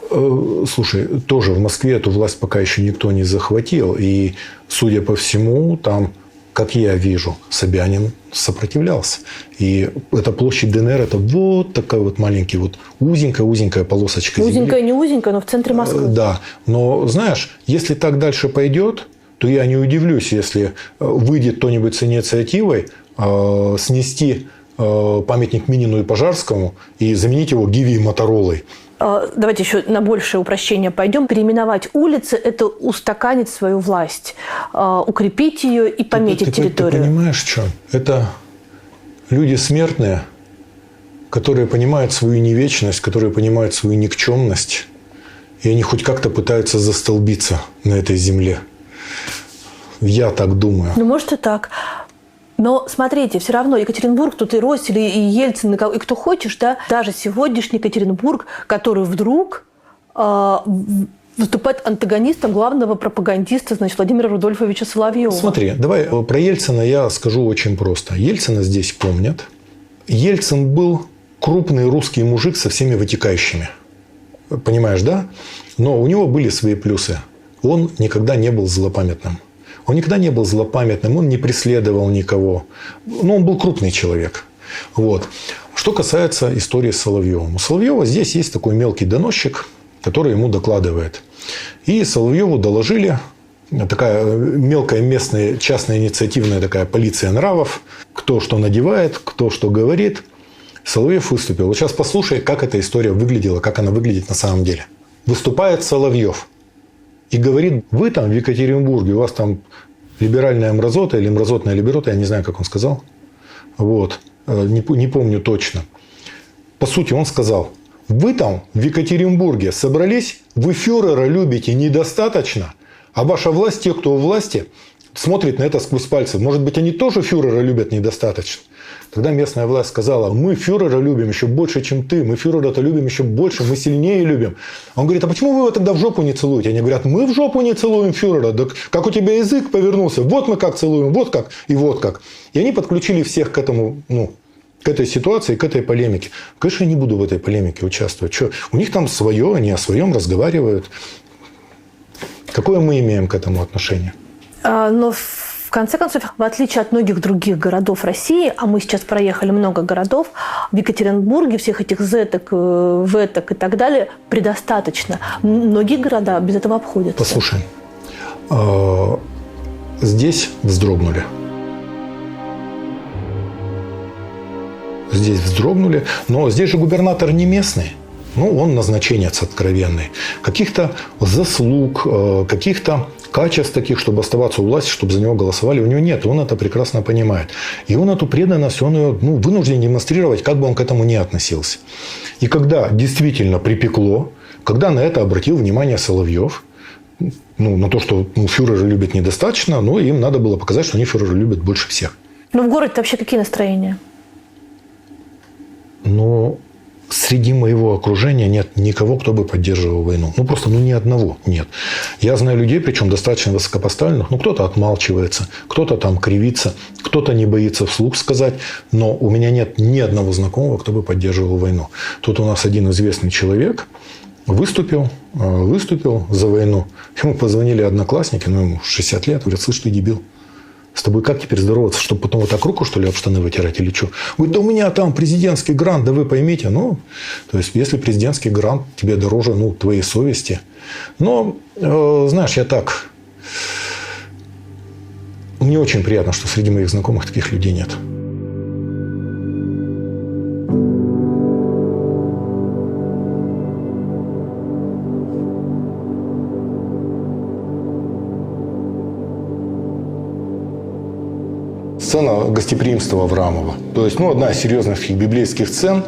A: Слушай, тоже в Москве эту власть пока еще никто не захватил. И, судя по всему, там, как я вижу, Собянин сопротивлялся. И эта площадь ДНР – это вот такая вот маленькая, вот узенькая полосочка земли.
D: Узенькая, не узенькая, но в центре Москвы.
A: Да. Но, знаешь, если так дальше пойдет, то я не удивлюсь, если выйдет кто-нибудь с инициативой снести памятник Минину и Пожарскому и заменить его Гиви и Моторолой.
D: Давайте еще на большее упрощение пойдем. Переименовать улицы – это устаканить свою власть, укрепить ее и пометить территорию.
A: Ты понимаешь, что? Это люди смертные, которые понимают свою невечность, которые понимают свою никчемность, и они хоть как-то пытаются застолбиться на этой земле. Я так думаю.
D: Может и так. Но смотрите, все равно Екатеринбург, тут и Россель, и Ельцин, и кто хочешь, да, даже сегодняшний Екатеринбург, который вдруг выступает антагонистом главного пропагандиста, Владимира Рудольфовича Соловьева.
A: Смотри, давай про Ельцина я скажу очень просто. Ельцина здесь помнят. Ельцин был крупный русский мужик со всеми вытекающими. Понимаешь, да? Но у него были свои плюсы. Он никогда не был злопамятным. Он никогда не был злопамятным, он не преследовал никого. Но он был крупный человек. Вот. Что касается истории с Соловьевым. У Соловьева здесь есть такой мелкий доносчик, который ему докладывает. И Соловьеву доложили, такая мелкая местная частная инициативная такая полиция нравов, кто что надевает, кто что говорит. Соловьев выступил. Вот сейчас послушай, как эта история выглядела, как она выглядит на самом деле. Выступает Соловьев и говорит: вы там в Екатеринбурге, у вас там либеральная мразота или мразотная либерота, я не знаю, как он сказал. Вот. Не помню точно. По сути, он сказал: вы там в Екатеринбурге собрались, вы фюрера любите недостаточно, а ваша власть, те, кто у власти, смотрит на это сквозь пальцы. Может быть, они тоже фюрера любят недостаточно. Тогда местная власть сказала: мы фюрера любим еще больше, чем ты. Мы фюрера-то любим еще больше, мы сильнее любим. Он говорит: а почему вы его тогда в жопу не целуете? Они говорят: мы в жопу не целуем фюрера. Да как у тебя язык повернулся? Вот мы как целуем, вот как и вот как. И они подключили всех к этому, к этой ситуации, к этой полемике. Конечно, я не буду в этой полемике участвовать. Что? У них там свое, они о своем разговаривают. Какое мы имеем к этому отношение?
D: Но конце концов, в отличие от многих других городов России, а мы сейчас проехали много городов, в Екатеринбурге всех этих зеток, веток и так далее предостаточно. Многие города без этого обходятся.
A: Послушай, здесь вздрогнули. Здесь вздрогнули, но здесь же губернатор не местный. Ну, он назначенец откровенный. Каких-то заслуг, каких-то качеств таких, чтобы оставаться у власти, чтобы за него голосовали, у него нет. Он это прекрасно понимает. И он эту преданность, он ее вынужден демонстрировать, как бы он к этому ни относился. И когда действительно припекло, когда на это обратил внимание Соловьев, на то, что фюрера любят недостаточно, но им надо было показать, что они фюрера любят больше всех.
D: Ну, в городе вообще какие настроения?
A: Но среди моего окружения нет никого, кто бы поддерживал войну. Просто ни одного нет. Я знаю людей, причем достаточно высокопоставленных. Кто-то отмалчивается, кто-то там кривится, кто-то не боится вслух сказать. Но у меня нет ни одного знакомого, кто бы поддерживал войну. Тут у нас один известный человек выступил за войну. Ему позвонили одноклассники, ему 60 лет, говорят: слышь, ты дебил. С тобой как теперь здороваться? Чтобы потом вот так руку, что ли, об штаны вытирать или что? Говорит: да у меня там президентский грант, да вы поймите. То есть, если президентский грант тебе дороже, твоей совести. Но, знаешь, мне очень приятно, что среди моих знакомых таких людей нет. Сцена гостеприимства Авраамова. То есть, одна из серьезных библейских сцен.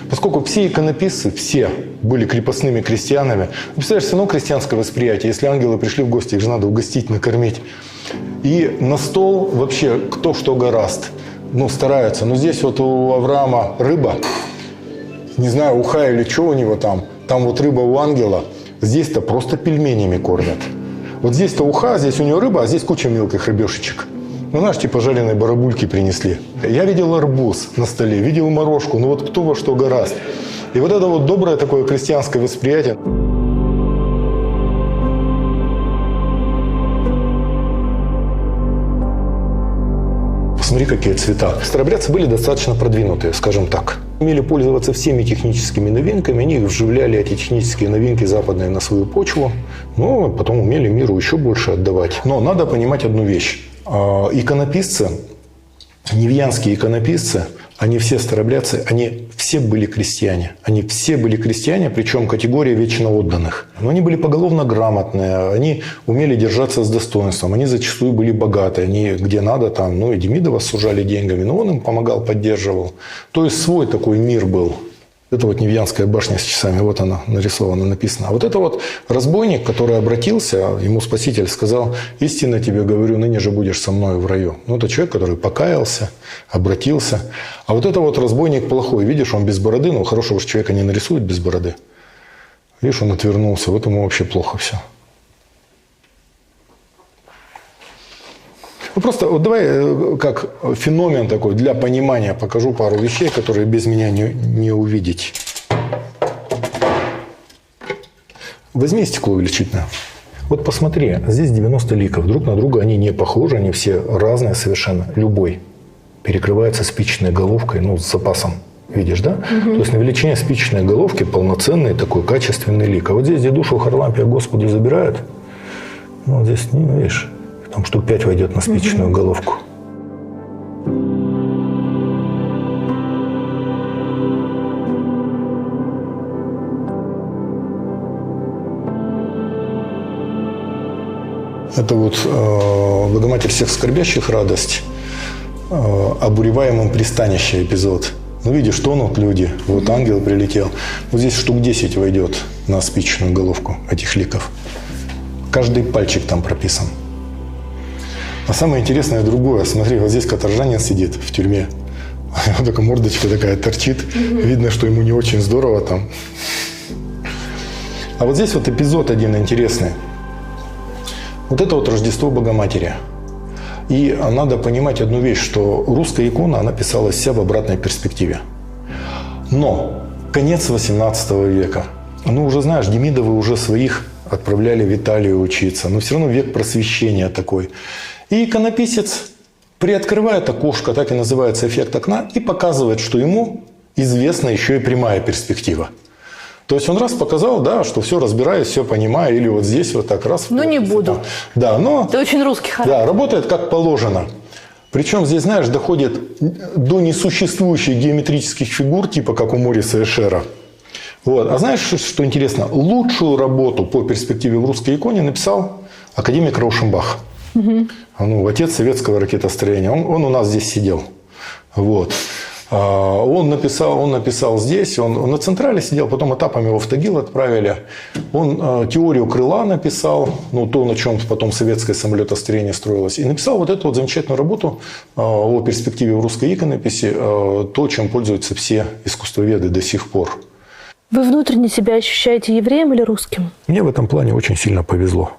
A: Поскольку все иконописцы, все были крепостными крестьянами. Представляешь, все равно крестьянское восприятие. Если ангелы пришли в гости, их же надо угостить, накормить. И на стол вообще кто что горазд. Стараются. Но здесь вот у Авраама рыба. Не знаю, уха или что у него там. Там вот рыба у ангела. Здесь-то просто пельменями кормят. Вот здесь-то уха, здесь у него рыба, а здесь куча мелких рыбешечек. Знаешь, типа жареные барабульки принесли. Я видел арбуз на столе, видел морожку. Кто во что горазд. И вот это вот доброе такое крестьянское восприятие. Посмотри, какие цвета. Старобрядцы были достаточно продвинутые, скажем так. Умели пользоваться всеми техническими новинками. Они вживляли эти технические новинки западные на свою почву. Потом умели миру еще больше отдавать. Но надо понимать одну вещь. Иконописцы, невьянские иконописцы, они все старобрядцы, они все были крестьяне. Они все были крестьяне, причем категория вечно отданных. Но они были поголовно грамотные, они умели держаться с достоинством, они зачастую были богаты. Они где надо, и Демидова сужали деньгами, но он им помогал, поддерживал. То есть свой такой мир был. Это вот Невьянская башня с часами, вот она нарисована, написана. А вот это вот разбойник, который обратился, ему Спаситель сказал: истинно тебе говорю, ныне же будешь со мною в раю. Это человек, который покаялся, обратился. А вот это вот разбойник плохой, видишь, он без бороды, хорошего же человека не нарисуют без бороды. Видишь, он отвернулся, вот ему вообще плохо все. Просто давай как феномен такой для понимания покажу пару вещей, которые без меня не увидеть. Возьми стекло увеличительное. Вот посмотри, здесь 90 ликов. Друг на друга они не похожи, они все разные совершенно. Любой перекрывается спичечной головкой, с запасом. Видишь, да? Угу. То есть на величине спичечной головки полноценный такой качественный лик. А вот здесь, где душу Харлампия Господу забирают, здесь, видишь, там штук 5 войдет на спичечную головку. Это вот Богоматерь всех скорбящих радость, обуреваемым пристанище эпизод. Видишь, тонут люди, вот ангел прилетел. Вот здесь штук 10 войдет на спичечную головку этих ликов. Каждый пальчик там прописан. А самое интересное другое. Смотри, вот здесь каторжанин сидит в тюрьме. Вот такая мордочка такая торчит. Видно, что ему не очень здорово там. А вот здесь вот эпизод один интересный. Вот это вот Рождество Богоматери. И надо понимать одну вещь, что русская икона, она писалась вся в обратной перспективе. Но конец 18 века. Уже знаешь, Демидовы уже своих отправляли в Италию учиться. Но все равно век просвещения такой. И иконописец приоткрывает окошко, так и называется эффект окна, и показывает, что ему известна еще и прямая перспектива. То есть он раз показал, да, что все разбираюсь, все понимаю, или вот здесь вот так раз.
D: Но не буду.
A: Да, но...
D: Ты очень русский характер.
A: Да, работает как положено. Причем здесь, знаешь, доходит до несуществующих геометрических фигур, типа как у Мориса Эшера. Вот. А знаешь, что интересно? Лучшую работу по перспективе в русской иконе написал академик Раушенбах. Ну, отец советского ракетостроения. Он у нас здесь сидел. Вот. Он написал здесь, он на Централе сидел, потом этапами его в Тагил отправили. Он теорию крыла написал, ну, то, на чем потом советское самолетостроение строилось. И написал вот эту вот замечательную работу о перспективе в русской иконописи, то, чем пользуются все искусствоведы до сих пор.
D: Вы внутренне себя ощущаете евреем или русским?
A: Мне в этом плане очень сильно повезло.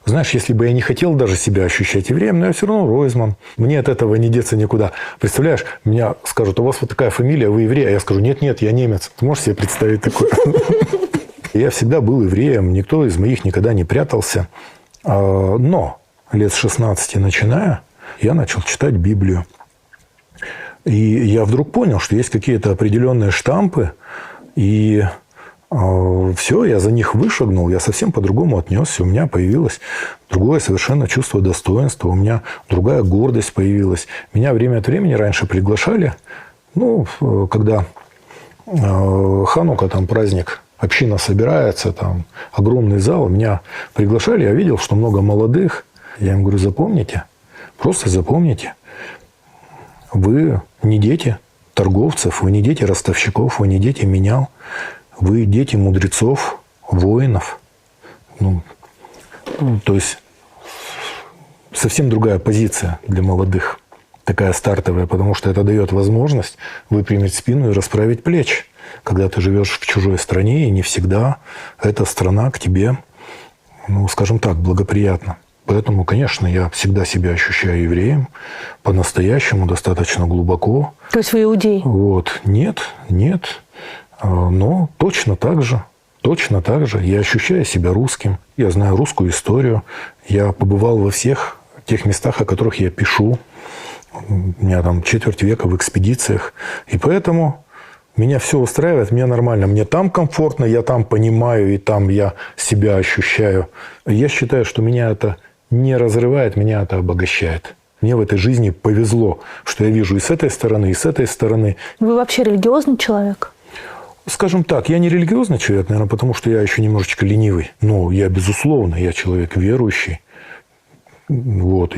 A: Знаешь, если бы я не хотел даже себя ощущать евреем, но я все равно Ройзман. Мне от этого не деться никуда. Представляешь, меня скажут, у вас вот такая фамилия, вы еврей. А я скажу, нет, я немец. Ты можешь себе представить такое? Я всегда был евреем, никто из моих никогда не прятался. Но лет с 16 начиная, я начал читать Библию. И я вдруг понял, что есть какие-то определенные штампы, и все, я за них вышагнул, я совсем по-другому отнесся, у меня появилось другое совершенно чувство достоинства, у меня другая гордость появилась. Меня время от времени раньше приглашали, ну, когда Ханука, там праздник, община собирается, там огромный зал, меня приглашали, я видел, что много молодых, я им говорю, запомните, просто запомните, вы не дети торговцев, вы не дети ростовщиков, вы не дети менял. Вы дети мудрецов, воинов. Ну, то есть, совсем другая позиция для молодых. Такая стартовая, потому что это дает возможность выпрямить спину и расправить плечи. Когда ты живешь в чужой стране, и не всегда эта страна к тебе, ну, скажем так, благоприятна. Поэтому, конечно, я всегда себя ощущаю евреем. По-настоящему, достаточно глубоко.
D: То есть вы иудей?
A: Вот. Нет. Но точно так же я ощущаю себя русским. Я знаю русскую историю. Я побывал во всех тех местах, о которых я пишу. У меня там 4 века в экспедициях. И поэтому меня все устраивает, мне нормально. Мне там комфортно, я там понимаю, и там я себя ощущаю. Я считаю, что меня это не разрывает, меня это обогащает. Мне в этой жизни повезло, что я вижу и с этой стороны, и с этой стороны.
D: Вы вообще религиозный человек?
A: Скажем так, я не религиозный человек, наверное, потому что я еще немножечко ленивый. Но я, безусловно, я человек верующий. Вот.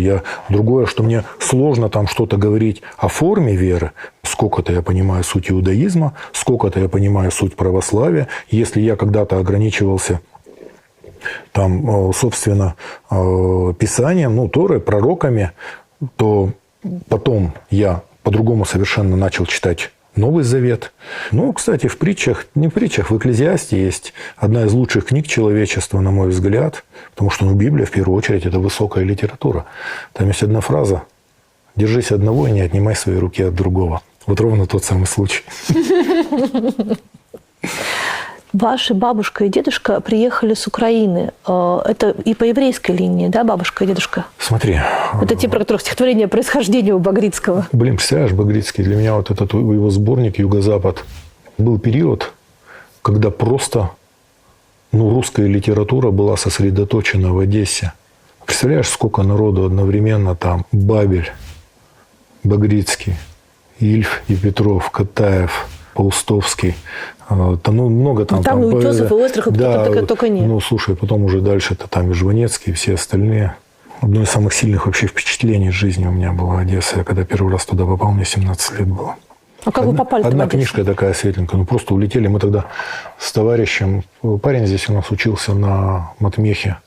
A: Другое, что мне сложно там что-то говорить о форме веры. Сколько-то я понимаю суть иудаизма, сколько-то я понимаю суть православия. Если я когда-то ограничивался там, собственно, Писанием, ну, Торой, пророками, то потом я по-другому совершенно начал читать Новый Завет. Ну, кстати, в Экклезиасте есть одна из лучших книг человечества, на мой взгляд, потому что Библия, в первую очередь, это высокая литература. Там есть одна фраза: «Держись одного и не отнимай свои руки от другого». Вот ровно тот самый случай.
D: Ваши бабушка и дедушка приехали с Украины. Это и по еврейской линии, да, бабушка и дедушка?
A: Смотри.
D: Это те, про которых стихотворение «Происхождение» у Багрицкого.
A: Блин, представляешь, Багрицкий, для меня вот этот его сборник «Юго-Запад». Был период, когда просто русская литература была сосредоточена в Одессе. Представляешь, сколько народу одновременно там. Бабель, Багрицкий, Ильф и Петров, Катаев, Паустовский. Много там.
D: Там и Утесов, и Острых, и
A: да,
D: кто-то только нет.
A: Ну, слушай, потом уже дальше-то там и Жванецкий, и все остальные. Одно из самых сильных вообще впечатлений в жизни у меня была Одесса. Я когда первый раз туда попал, мне 17 лет было.
D: А как вы попали в Одессу?
A: Одна книжка такая светленькая. Просто улетели. Мы тогда с товарищем... Парень здесь у нас учился на матмехе.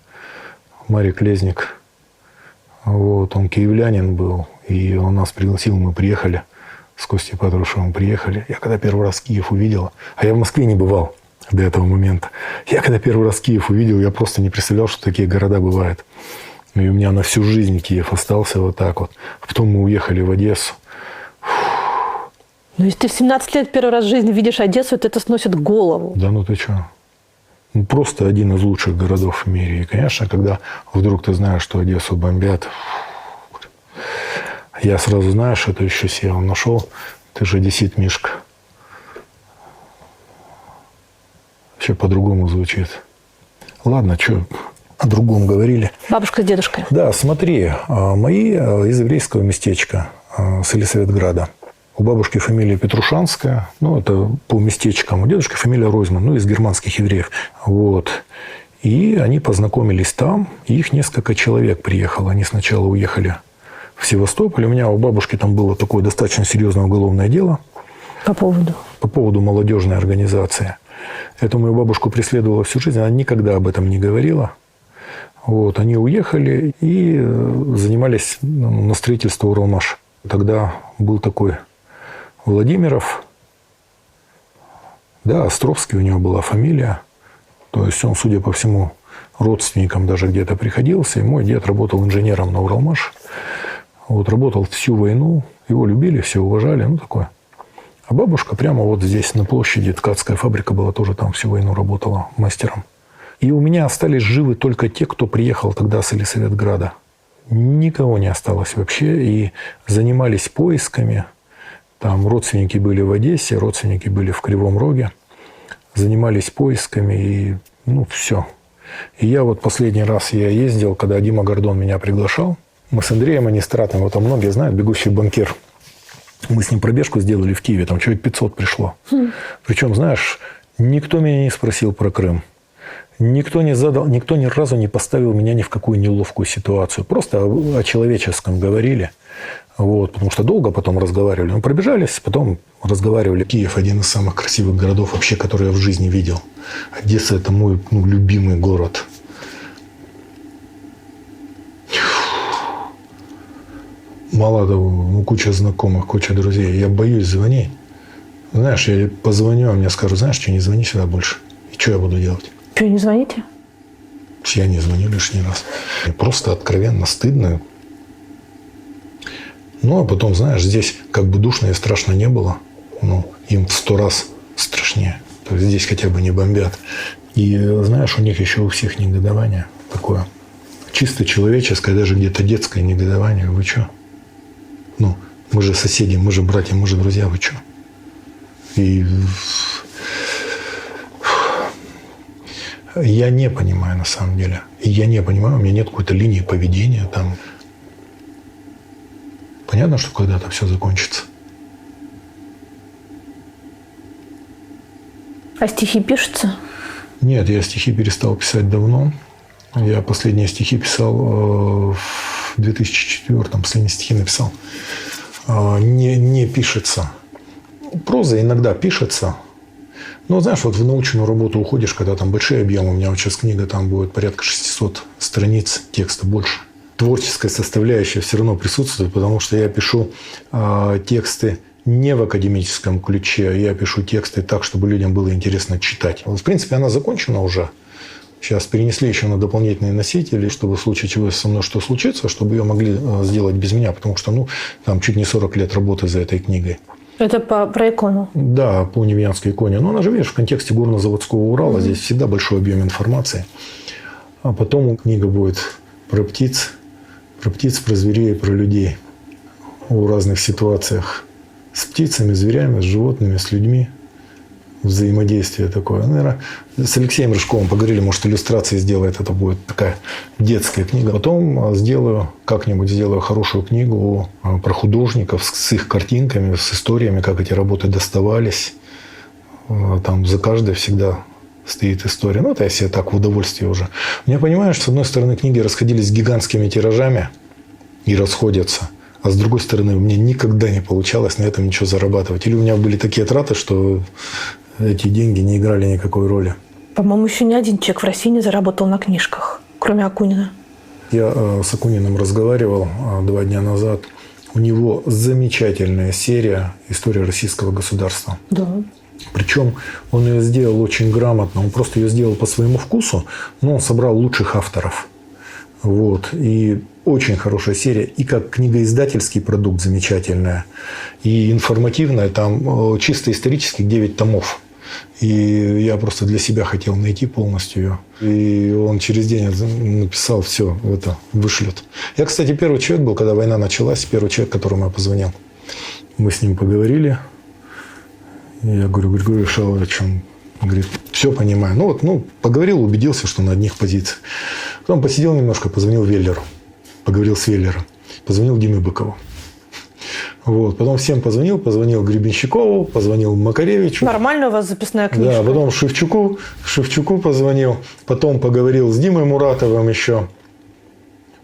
A: Марик Лезник. Вот, он киевлянин был. И он нас пригласил, мы приехали. С Костей Патрушевым приехали. Я когда первый раз Киев увидел, а я в Москве не бывал до этого момента. Я когда первый раз Киев увидел, я просто не представлял, что такие города бывают. И у меня на всю жизнь Киев остался вот так вот. А потом мы уехали в Одессу.
D: Ну, если ты в 17 лет первый раз в жизни видишь Одессу, то это сносит голову.
A: Да ну ты что? Просто один из лучших городов в мире. И, конечно, когда вдруг ты знаешь, что Одессу бомбят, Я сразу, знаешь, это еще себе нашел. Ты же одессит, Мишка. Все по-другому звучит. Ладно, что о другом говорили.
D: Бабушка с дедушкой.
A: Да, смотри, мои из еврейского местечка, с Елисаветграда. У бабушки фамилия Петрушанская, ну, это по местечкам. У дедушки фамилия Ройзман, ну, из германских евреев. Вот. И они познакомились там, и их несколько человек приехало. Они сначала уехали в Севастополь. У меня у бабушки там было такое достаточно серьезное уголовное дело.
D: По поводу?
A: По поводу молодежной организации. Это мою бабушку преследовала всю жизнь. Она никогда об этом не говорила. Вот. Они уехали и занимались на строительство Уралмаш. Тогда был такой Владимиров. Да, Островский у него была фамилия. То есть он, судя по всему, родственникам даже где-то приходился. И мой дед работал инженером на Уралмаш. Вот, работал всю войну. Его любили, все уважали. Ну, такое. А бабушка прямо вот здесь, на площади, ткацкая фабрика была, тоже там всю войну работала мастером. И у меня остались живы только те, кто приехал тогда с Елисаветграда. Никого не осталось вообще. И занимались поисками. Там родственники были в Одессе, родственники были в Кривом Роге. Занимались поисками и, ну, все. И я вот последний раз я ездил, когда Дима Гордон меня приглашал. Мы с Андреем Анистратом, вот там многие знают, бегущий банкир. Мы с ним пробежку сделали в Киеве, там человек 500 пришло. Причем, знаешь, никто меня не спросил про Крым. Никто не задал, никто ни разу не поставил меня ни в какую неловкую ситуацию. Просто о человеческом говорили. Вот, потому что долго потом разговаривали. Мы пробежались, потом разговаривали. Киев – один из самых красивых городов вообще, который я в жизни видел. Одесса – это мой любимый город. Мало того, ну, куча знакомых, куча друзей. Я боюсь звонить. Знаешь, я позвоню, а мне скажут, знаешь, что, не звони сюда больше. И что я буду делать?
D: Что, не звоните?
A: Я не звоню лишний раз. Мне просто откровенно стыдно. Ну, а потом, знаешь, здесь как бы душно и страшно не было. Ну, им в 100 раз страшнее. То есть здесь хотя бы не бомбят. И, знаешь, у них еще у всех негодование такое. Чисто человеческое, даже где-то детское негодование. Вы что? Ну, мы же соседи, мы же братья, мы же друзья. Вы что? И я не понимаю на самом деле. И я не понимаю, у меня нет какой-то линии поведения там. Понятно, что когда-то все закончится.
D: А стихи пишутся?
A: Нет, я стихи перестал писать давно. Я последние стихи писал в 2004-м. Последние стихи написал. Не пишется. Проза иногда пишется. Но, знаешь, вот в научную работу уходишь, когда там большие объемы. У меня вот сейчас книга, там будет порядка 600 страниц текста, больше. Творческая составляющая все равно присутствует, потому что я пишу тексты не в академическом ключе. Я пишу тексты так, чтобы людям было интересно читать. В принципе, она закончена уже. Сейчас перенесли еще на дополнительные носители, чтобы в случае чего со мной что случится, чтобы ее могли сделать без меня, потому что, ну, там чуть не 40 лет работы за этой книгой.
D: Это про икону?
A: Да, по Невьянской иконе. Но она же, видишь, в контексте горно-заводского Урала. Здесь всегда большой объем информации. А потом книга будет про птиц, про зверей, про людей. В разных ситуациях. С птицами, зверями, с животными, с людьми. Взаимодействие такое. Наверное, с Алексеем Рыжковым поговорили, может, иллюстрации сделает. Это будет такая детская книга. Потом как-нибудь сделаю хорошую книгу про художников с их картинками, с историями, как эти работы доставались. Там за каждой всегда стоит история. Ну, это я себе так в удовольствие уже. Я понимаю, что с одной стороны книги расходились гигантскими тиражами и расходятся. А с другой стороны, у меня никогда не получалось на этом ничего зарабатывать. Или у меня были такие траты, что эти деньги не играли никакой роли.
D: По-моему, еще ни один человек в России не заработал на книжках, кроме Акунина.
A: Я с Акуниным разговаривал 2 дня назад. У него замечательная серия «История российского государства».
D: Да.
A: Причем он ее сделал очень грамотно. Он просто ее сделал по своему вкусу, но он собрал лучших авторов. Вот. И очень хорошая серия. И как книгоиздательский продукт замечательная. И информативная. Там чисто исторических 9 томов. И я просто для себя хотел найти полностью ее. И он через день написал, все, это вышлет. Я, кстати, первый человек был, когда война началась, первый человек, которому я позвонил. Мы с ним поговорили. Я говорю, Григорий Шалович, он говорит, все понимаю. Поговорил, убедился, что на одних позициях. Потом посидел немножко, позвонил Веллеру. Поговорил с Веллером. Позвонил Диме Быкову. Вот. Потом всем позвонил Гребенщикову, позвонил Макаревичу.
B: Нормально у вас записная книжка?
A: Да, потом Шевчуку позвонил. Потом поговорил с Димой Муратовым еще.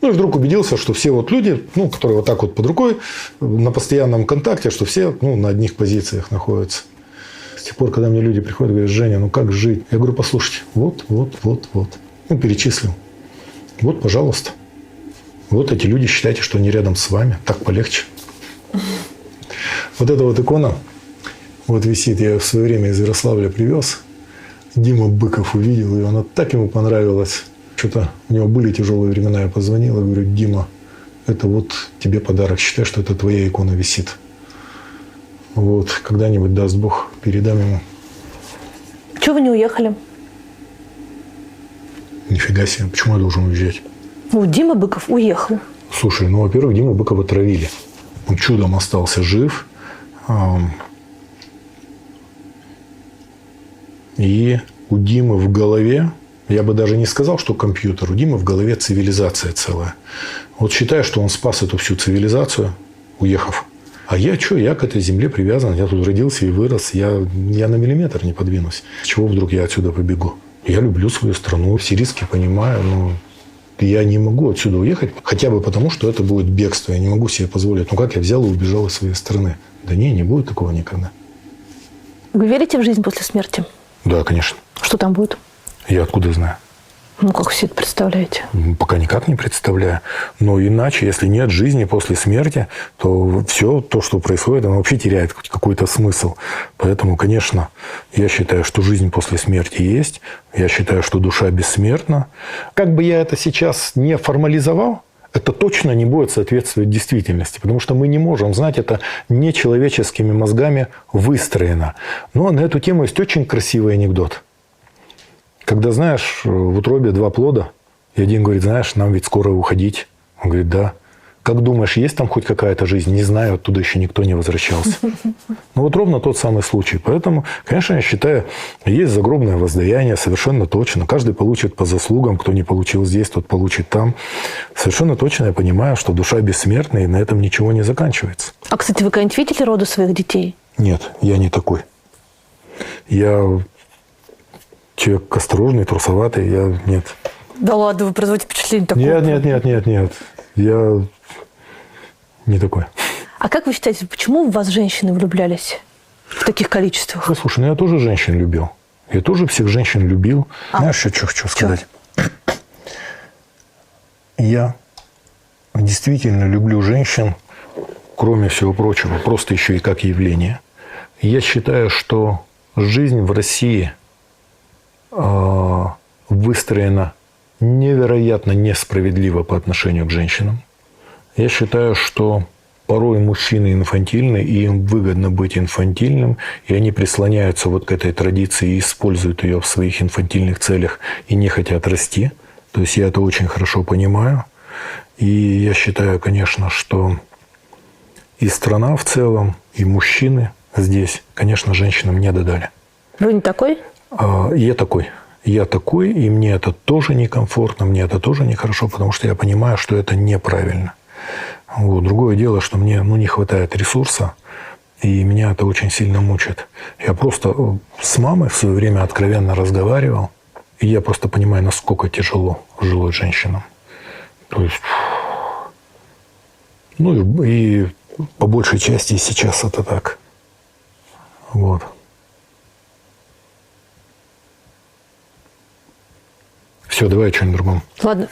A: И вдруг убедился, что все вот люди, которые вот так вот под рукой, на постоянном контакте, что все на одних позициях находятся. С тех пор, когда мне люди приходят и говорят, Женя, как жить? Я говорю, послушайте, вот. Перечислил. Вот, пожалуйста. Вот эти люди, считайте, что они рядом с вами. Так полегче. Вот эта вот икона вот висит. Я ее в свое время из Ярославля привез. Дима Быков увидел, и она так ему понравилась. Что-то у него были тяжелые времена. Я позвонил и говорю, Дима, это вот тебе подарок. Считай, что это твоя икона висит. Вот. Когда-нибудь, даст Бог, передам ему.
B: Чего вы не уехали?
A: Нифига себе. Почему я должен уезжать?
B: Дима Быков уехал.
A: Слушай, во-первых, Диму Быкова травили. Он чудом остался жив. И у Димы в голове, я бы даже не сказал, что компьютер, у Димы в голове цивилизация целая. Вот считаю, что он спас эту всю цивилизацию, уехав. А я что? Я к этой земле привязан. Я тут родился и вырос. Я на миллиметр не подвинусь. С чего вдруг я отсюда побегу? Я люблю свою страну, все риски понимаю, но я не могу отсюда уехать, хотя бы потому, что это будет бегство. Я не могу себе позволить. Как я взял и убежал из своей страны? Да не будет такого никогда.
B: Вы верите в жизнь после смерти?
A: Да, конечно.
B: Что там будет?
A: Я откуда знаю?
B: Как все это представляете?
A: Пока никак не представляю. Но иначе, если нет жизни после смерти, то все то, что происходит, оно вообще теряет какой-то смысл. Поэтому, конечно, я считаю, что жизнь после смерти есть. Я считаю, что душа бессмертна. Как бы я это сейчас не формализовал, это точно не будет соответствовать действительности. Потому что мы не можем знать, это нечеловеческими мозгами выстроено. Но на эту тему есть очень красивый анекдот. Когда, знаешь, в утробе 2 плода, и один говорит, знаешь, нам ведь скоро уходить. Он говорит, да. Как думаешь, есть там хоть какая-то жизнь? Не знаю, оттуда еще никто не возвращался. Вот ровно тот самый случай. Поэтому, конечно, я считаю, есть загробное воздаяние, совершенно точно. Каждый получит по заслугам. Кто не получил здесь, тот получит там. Совершенно точно я понимаю, что душа бессмертна, и на этом ничего не заканчивается.
B: А, кстати, вы когда-нибудь видели роды своих детей?
A: Нет, я не такой. Я человек осторожный, трусоватый, нет.
B: Да ладно, вы производите впечатление такого.
A: Нет. Я не такой.
B: А как вы считаете, почему в вас женщины влюблялись в таких количествах?
A: Слушай, я тоже женщин любил. Я тоже всех женщин любил. Знаешь, что хочу сказать? Я действительно люблю женщин, кроме всего прочего, просто еще и как явление. Я считаю, что жизнь в России выстроена невероятно несправедливо по отношению к женщинам. Я считаю, что порой мужчины инфантильны, и им выгодно быть инфантильным, и они прислоняются вот к этой традиции и используют ее в своих инфантильных целях и не хотят расти. То есть я это очень хорошо понимаю. И я считаю, конечно, что и страна в целом, и мужчины здесь, конечно, женщинам не додали.
B: Вы не такой?
A: Я такой. Я такой, и мне это тоже некомфортно, мне это тоже нехорошо, потому что я понимаю, что это неправильно. Вот. Другое дело, что мне не хватает ресурса, и меня это очень сильно мучает. Я просто с мамой в свое время откровенно разговаривал, и я просто понимаю, насколько тяжело жилось женщинам. То есть, и по большей части и сейчас это так. Вот. Все, давай о чем-нибудь другом.
B: Ладно,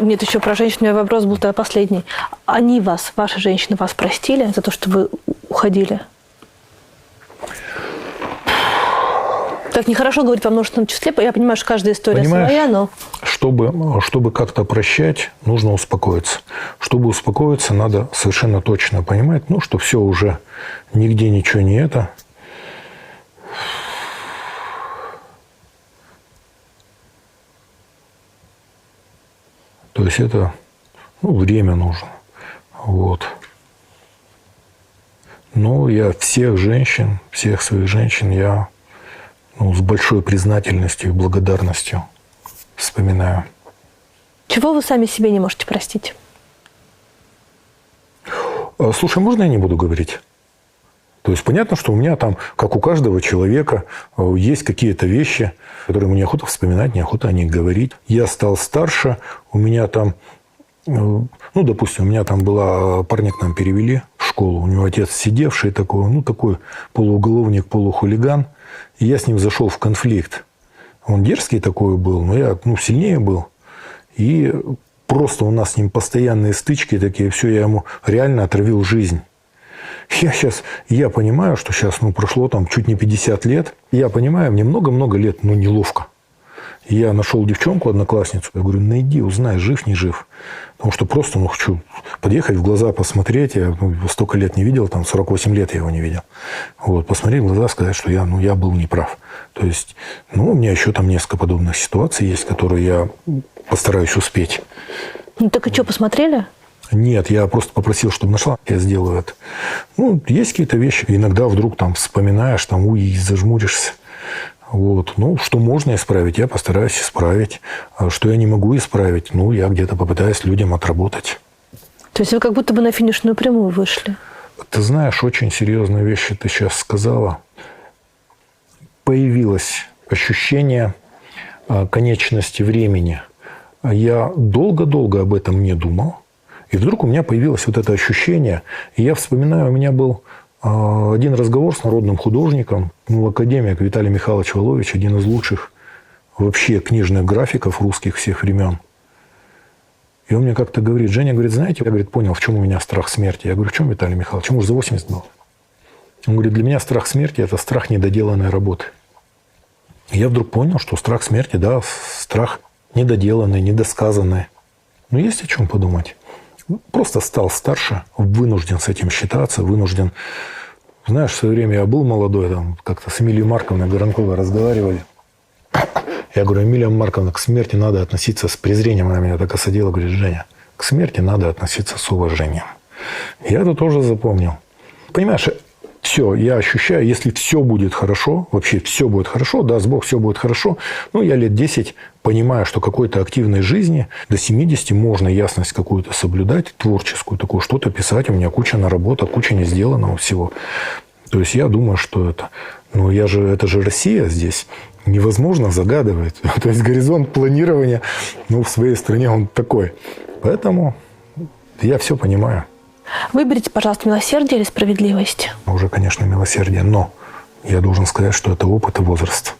B: нет, еще про женщин. У меня вопрос был тогда последний. Они вас, ваши женщины, вас простили за то, что вы уходили? Так нехорошо говорить во множественном числе. Я понимаю, что каждая история своя, но...
A: Чтобы как-то прощать, нужно успокоиться. Чтобы успокоиться, надо совершенно точно понимать, что все уже, нигде ничего не это. То есть это время нужно. Вот. Но я всех своих женщин я с большой признательностью и благодарностью вспоминаю.
D: Чего вы сами себе не можете простить?
A: Слушай, можно я не буду говорить? То есть понятно, что у меня там, как у каждого человека, есть какие-то вещи, которые мне неохота вспоминать, неохота о них говорить. Я стал старше, у меня там, допустим, у меня там была, парня к нам перевели в школу, у него отец сидевший такой, такой полууголовник, полухулиган, и я с ним зашел в конфликт. Он дерзкий такой был, но я, сильнее был. И просто у нас с ним постоянные стычки такие, все, я ему реально отравил жизнь. Я понимаю, что сейчас, прошло там чуть не 50 лет. Я понимаю, мне много-много лет, неловко. Я нашел девчонку, одноклассницу. Я говорю, найди, узнай, жив, не жив. Потому что просто, хочу подъехать в глаза, посмотреть. Я столько лет не видел, 48 лет я его не видел. Вот, посмотреть в глаза, сказать, что я был неправ. То есть, у меня еще там несколько подобных ситуаций есть, которые я постараюсь успеть.
D: Так и что, посмотрели?
A: Нет, я просто попросил, чтобы нашла, я сделаю это. Есть какие-то вещи. Иногда вдруг вспоминаешь, зажмуришься. Вот. Что можно исправить, я постараюсь исправить. А что я не могу исправить, я где-то попытаюсь людям отработать.
D: То есть вы как будто бы на финишную прямую вышли?
A: Ты знаешь, очень серьезные вещи ты сейчас сказала. Появилось ощущение конечности времени. Я долго-долго об этом не думал. И вдруг у меня появилось вот это ощущение. И я вспоминаю, у меня был один разговор с народным художником, академик Виталий Михайлович Волович, один из лучших вообще книжных графиков русских всех времен. И он мне как-то говорит, Женя, знаете, я, понял, в чем у меня страх смерти. Я говорю, в чем, Виталий Михайлович? Ему уже за 80 был. Он говорит, для меня страх смерти – это страх недоделанной работы. И я вдруг понял, что страх смерти, да, страх недоделанный, недосказанный. Есть о чем подумать. Просто стал старше, вынужден с этим считаться, вынужден... Знаешь, в свое время я был молодой, как-то с Эмилией Марковной Горанковой разговаривали. Я говорю, Эмилия Марковна, к смерти надо относиться с презрением. Она меня так осадила, говорит, Женя, к смерти надо относиться с уважением. Я это тоже запомнил. Понимаешь, все, я ощущаю, если все будет хорошо, вообще все будет хорошо, даст Бог, все будет хорошо, я лет 10 понимаю, что какой-то активной жизни до 70 можно ясность какую-то соблюдать, творческую такую, что-то писать, у меня куча наработок, куча не сделанного всего. То есть я думаю, что это... это же Россия здесь. Невозможно загадывать. То есть горизонт планирования, в своей стране он такой. Поэтому я все понимаю.
D: Выберите, пожалуйста, милосердие или справедливость?
A: Уже, конечно, милосердие, но я должен сказать, что это опыт и возраст.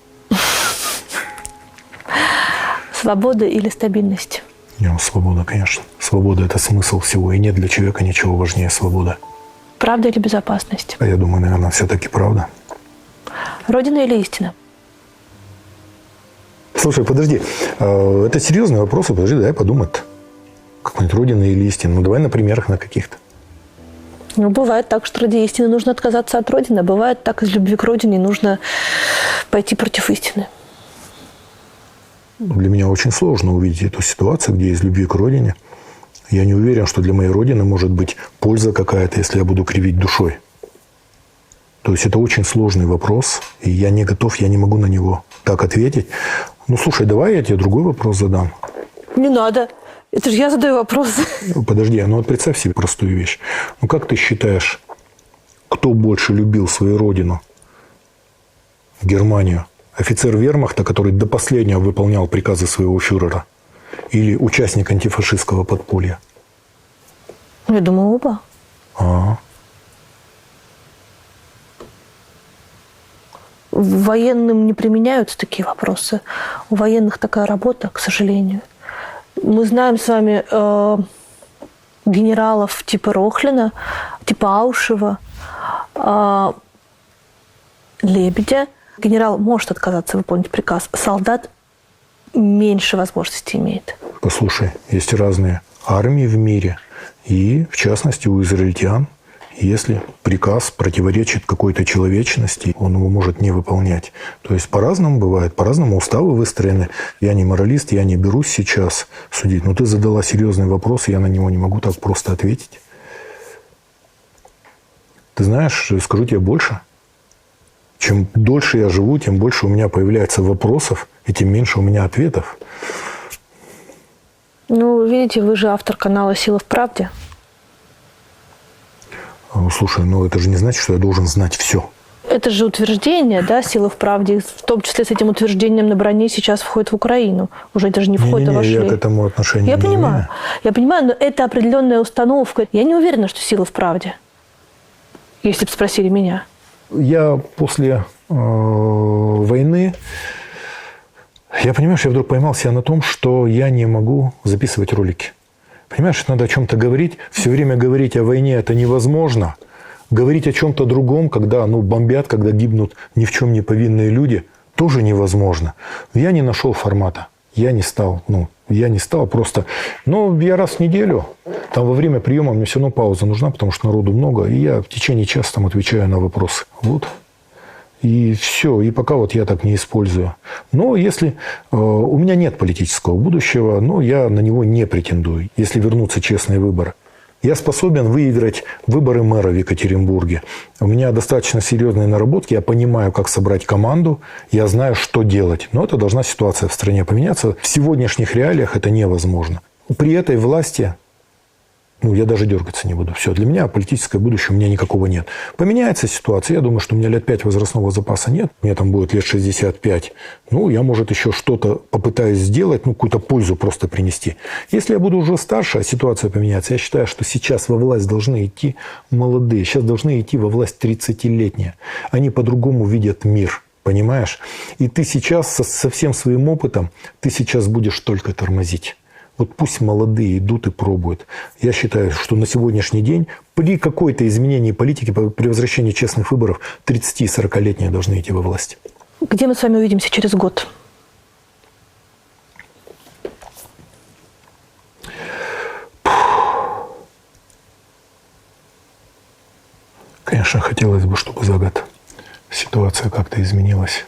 D: Свобода или стабильность?
A: Свобода, конечно. Свобода – это смысл всего, и нет для человека ничего важнее свободы.
D: Правда или безопасность?
A: Я думаю, наверное, все-таки правда.
D: Родина или истина?
A: Слушай, подожди. Это серьезные вопросы. Подожди, дай подумать. Какой-нибудь родина или истина. Давай на примерах на каких-то.
D: Бывает так, что ради истины нужно отказаться от Родины. Бывает так, из любви к Родине нужно пойти против истины.
A: Для меня очень сложно увидеть эту ситуацию, где из любви к Родине. Я не уверен, что для моей Родины может быть польза какая-то, если я буду кривить душой. То есть это очень сложный вопрос, и я не готов, я не могу на него так ответить. Слушай, давай я тебе другой вопрос задам.
D: Не надо. Это же я задаю вопросы.
A: Подожди, представь себе простую вещь. Как ты считаешь, кто больше любил свою родину? Германию? Офицер вермахта, который до последнего выполнял приказы своего фюрера? Или участник антифашистского подполья?
D: Я думаю, оба. Военным не применяются такие вопросы. У военных такая работа, к сожалению. Мы знаем с вами генералов типа Рохлина, типа Аушева, Лебедя. Генерал может отказаться выполнить приказ. Солдат меньше возможностей имеет.
A: Послушай, есть разные армии в мире. И, в частности, у израильтян если приказ противоречит какой-то человечности, он его может не выполнять. То есть по-разному бывает, по-разному уставы выстроены. Я не моралист, я не берусь сейчас судить. Но ты задала серьезный вопрос, и я на него не могу так просто ответить. Ты знаешь, скажу тебе больше. Чем дольше я живу, тем больше у меня появляется вопросов, и тем меньше у меня ответов.
D: Ну, видите, вы же автор канала «Сила в правде».
A: Слушай, ну это же не значит, что я должен знать все.
D: Это же утверждение, да, «Сила в правде», в том числе с этим утверждением на броне сейчас входит в Украину. Уже даже не входит, а вошли.
A: Я к этому отношения не имею.
D: Я понимаю, но это определенная установка. Я не уверена, что «Сила в правде», если бы спросили меня.
A: Я после войны, я, понимаешь, я вдруг поймал себя на том, что я не могу записывать ролики. Понимаешь, надо о чем-то говорить. Все время говорить о войне это невозможно. Говорить о чем-то другом, когда бомбят, когда гибнут ни в чем не повинные люди, тоже невозможно. Я не нашел формата. Я не стал просто... я раз в неделю, там во время приема мне все равно пауза нужна, потому что народу много, и я в течение часа там отвечаю на вопросы. Вот. И все. И пока я так не использую. Но если... у меня нет политического будущего, но я на него не претендую, если вернутся честные выборы. Я способен выиграть выборы мэра в Екатеринбурге. У меня достаточно серьезные наработки. Я понимаю, как собрать команду. Я знаю, что делать. Но это должна ситуация в стране поменяться. В сегодняшних реалиях это невозможно. При этой власти... я даже дергаться не буду. Все, для меня политическое будущее у меня никакого нет. Поменяется ситуация. Я думаю, что у меня лет 5 возрастного запаса нет. Мне там будет лет 65. Я, может, еще что-то попытаюсь сделать, какую-то пользу просто принести. Если я буду уже старше, а ситуация поменяется, я считаю, что сейчас во власть должны идти молодые. Сейчас должны идти во власть 30-летние. Они по-другому видят мир. Понимаешь? И ты сейчас со всем своим опытом, ты сейчас будешь только тормозить. Пусть молодые идут и пробуют. Я считаю, что на сегодняшний день при какой-то изменении политики, при возвращении честных выборов, 30- и 40-летние должны идти во власть.
D: Где мы с вами увидимся через год?
A: Конечно, хотелось бы, чтобы за год ситуация как-то изменилась.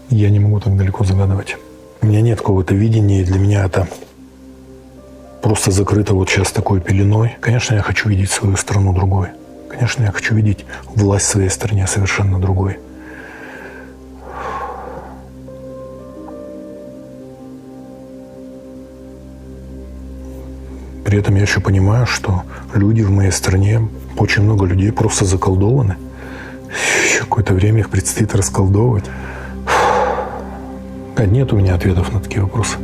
A: Я не могу так далеко загадывать. У меня нет какого-то видения, и для меня это просто закрыто сейчас такой пеленой. Конечно, я хочу видеть свою страну другой. Конечно, я хочу видеть власть в своей стране совершенно другой. При этом я еще понимаю, что люди в моей стране, очень много людей просто заколдованы. Еще какое-то время их предстоит расколдовывать. Нет у меня ответов на такие вопросы.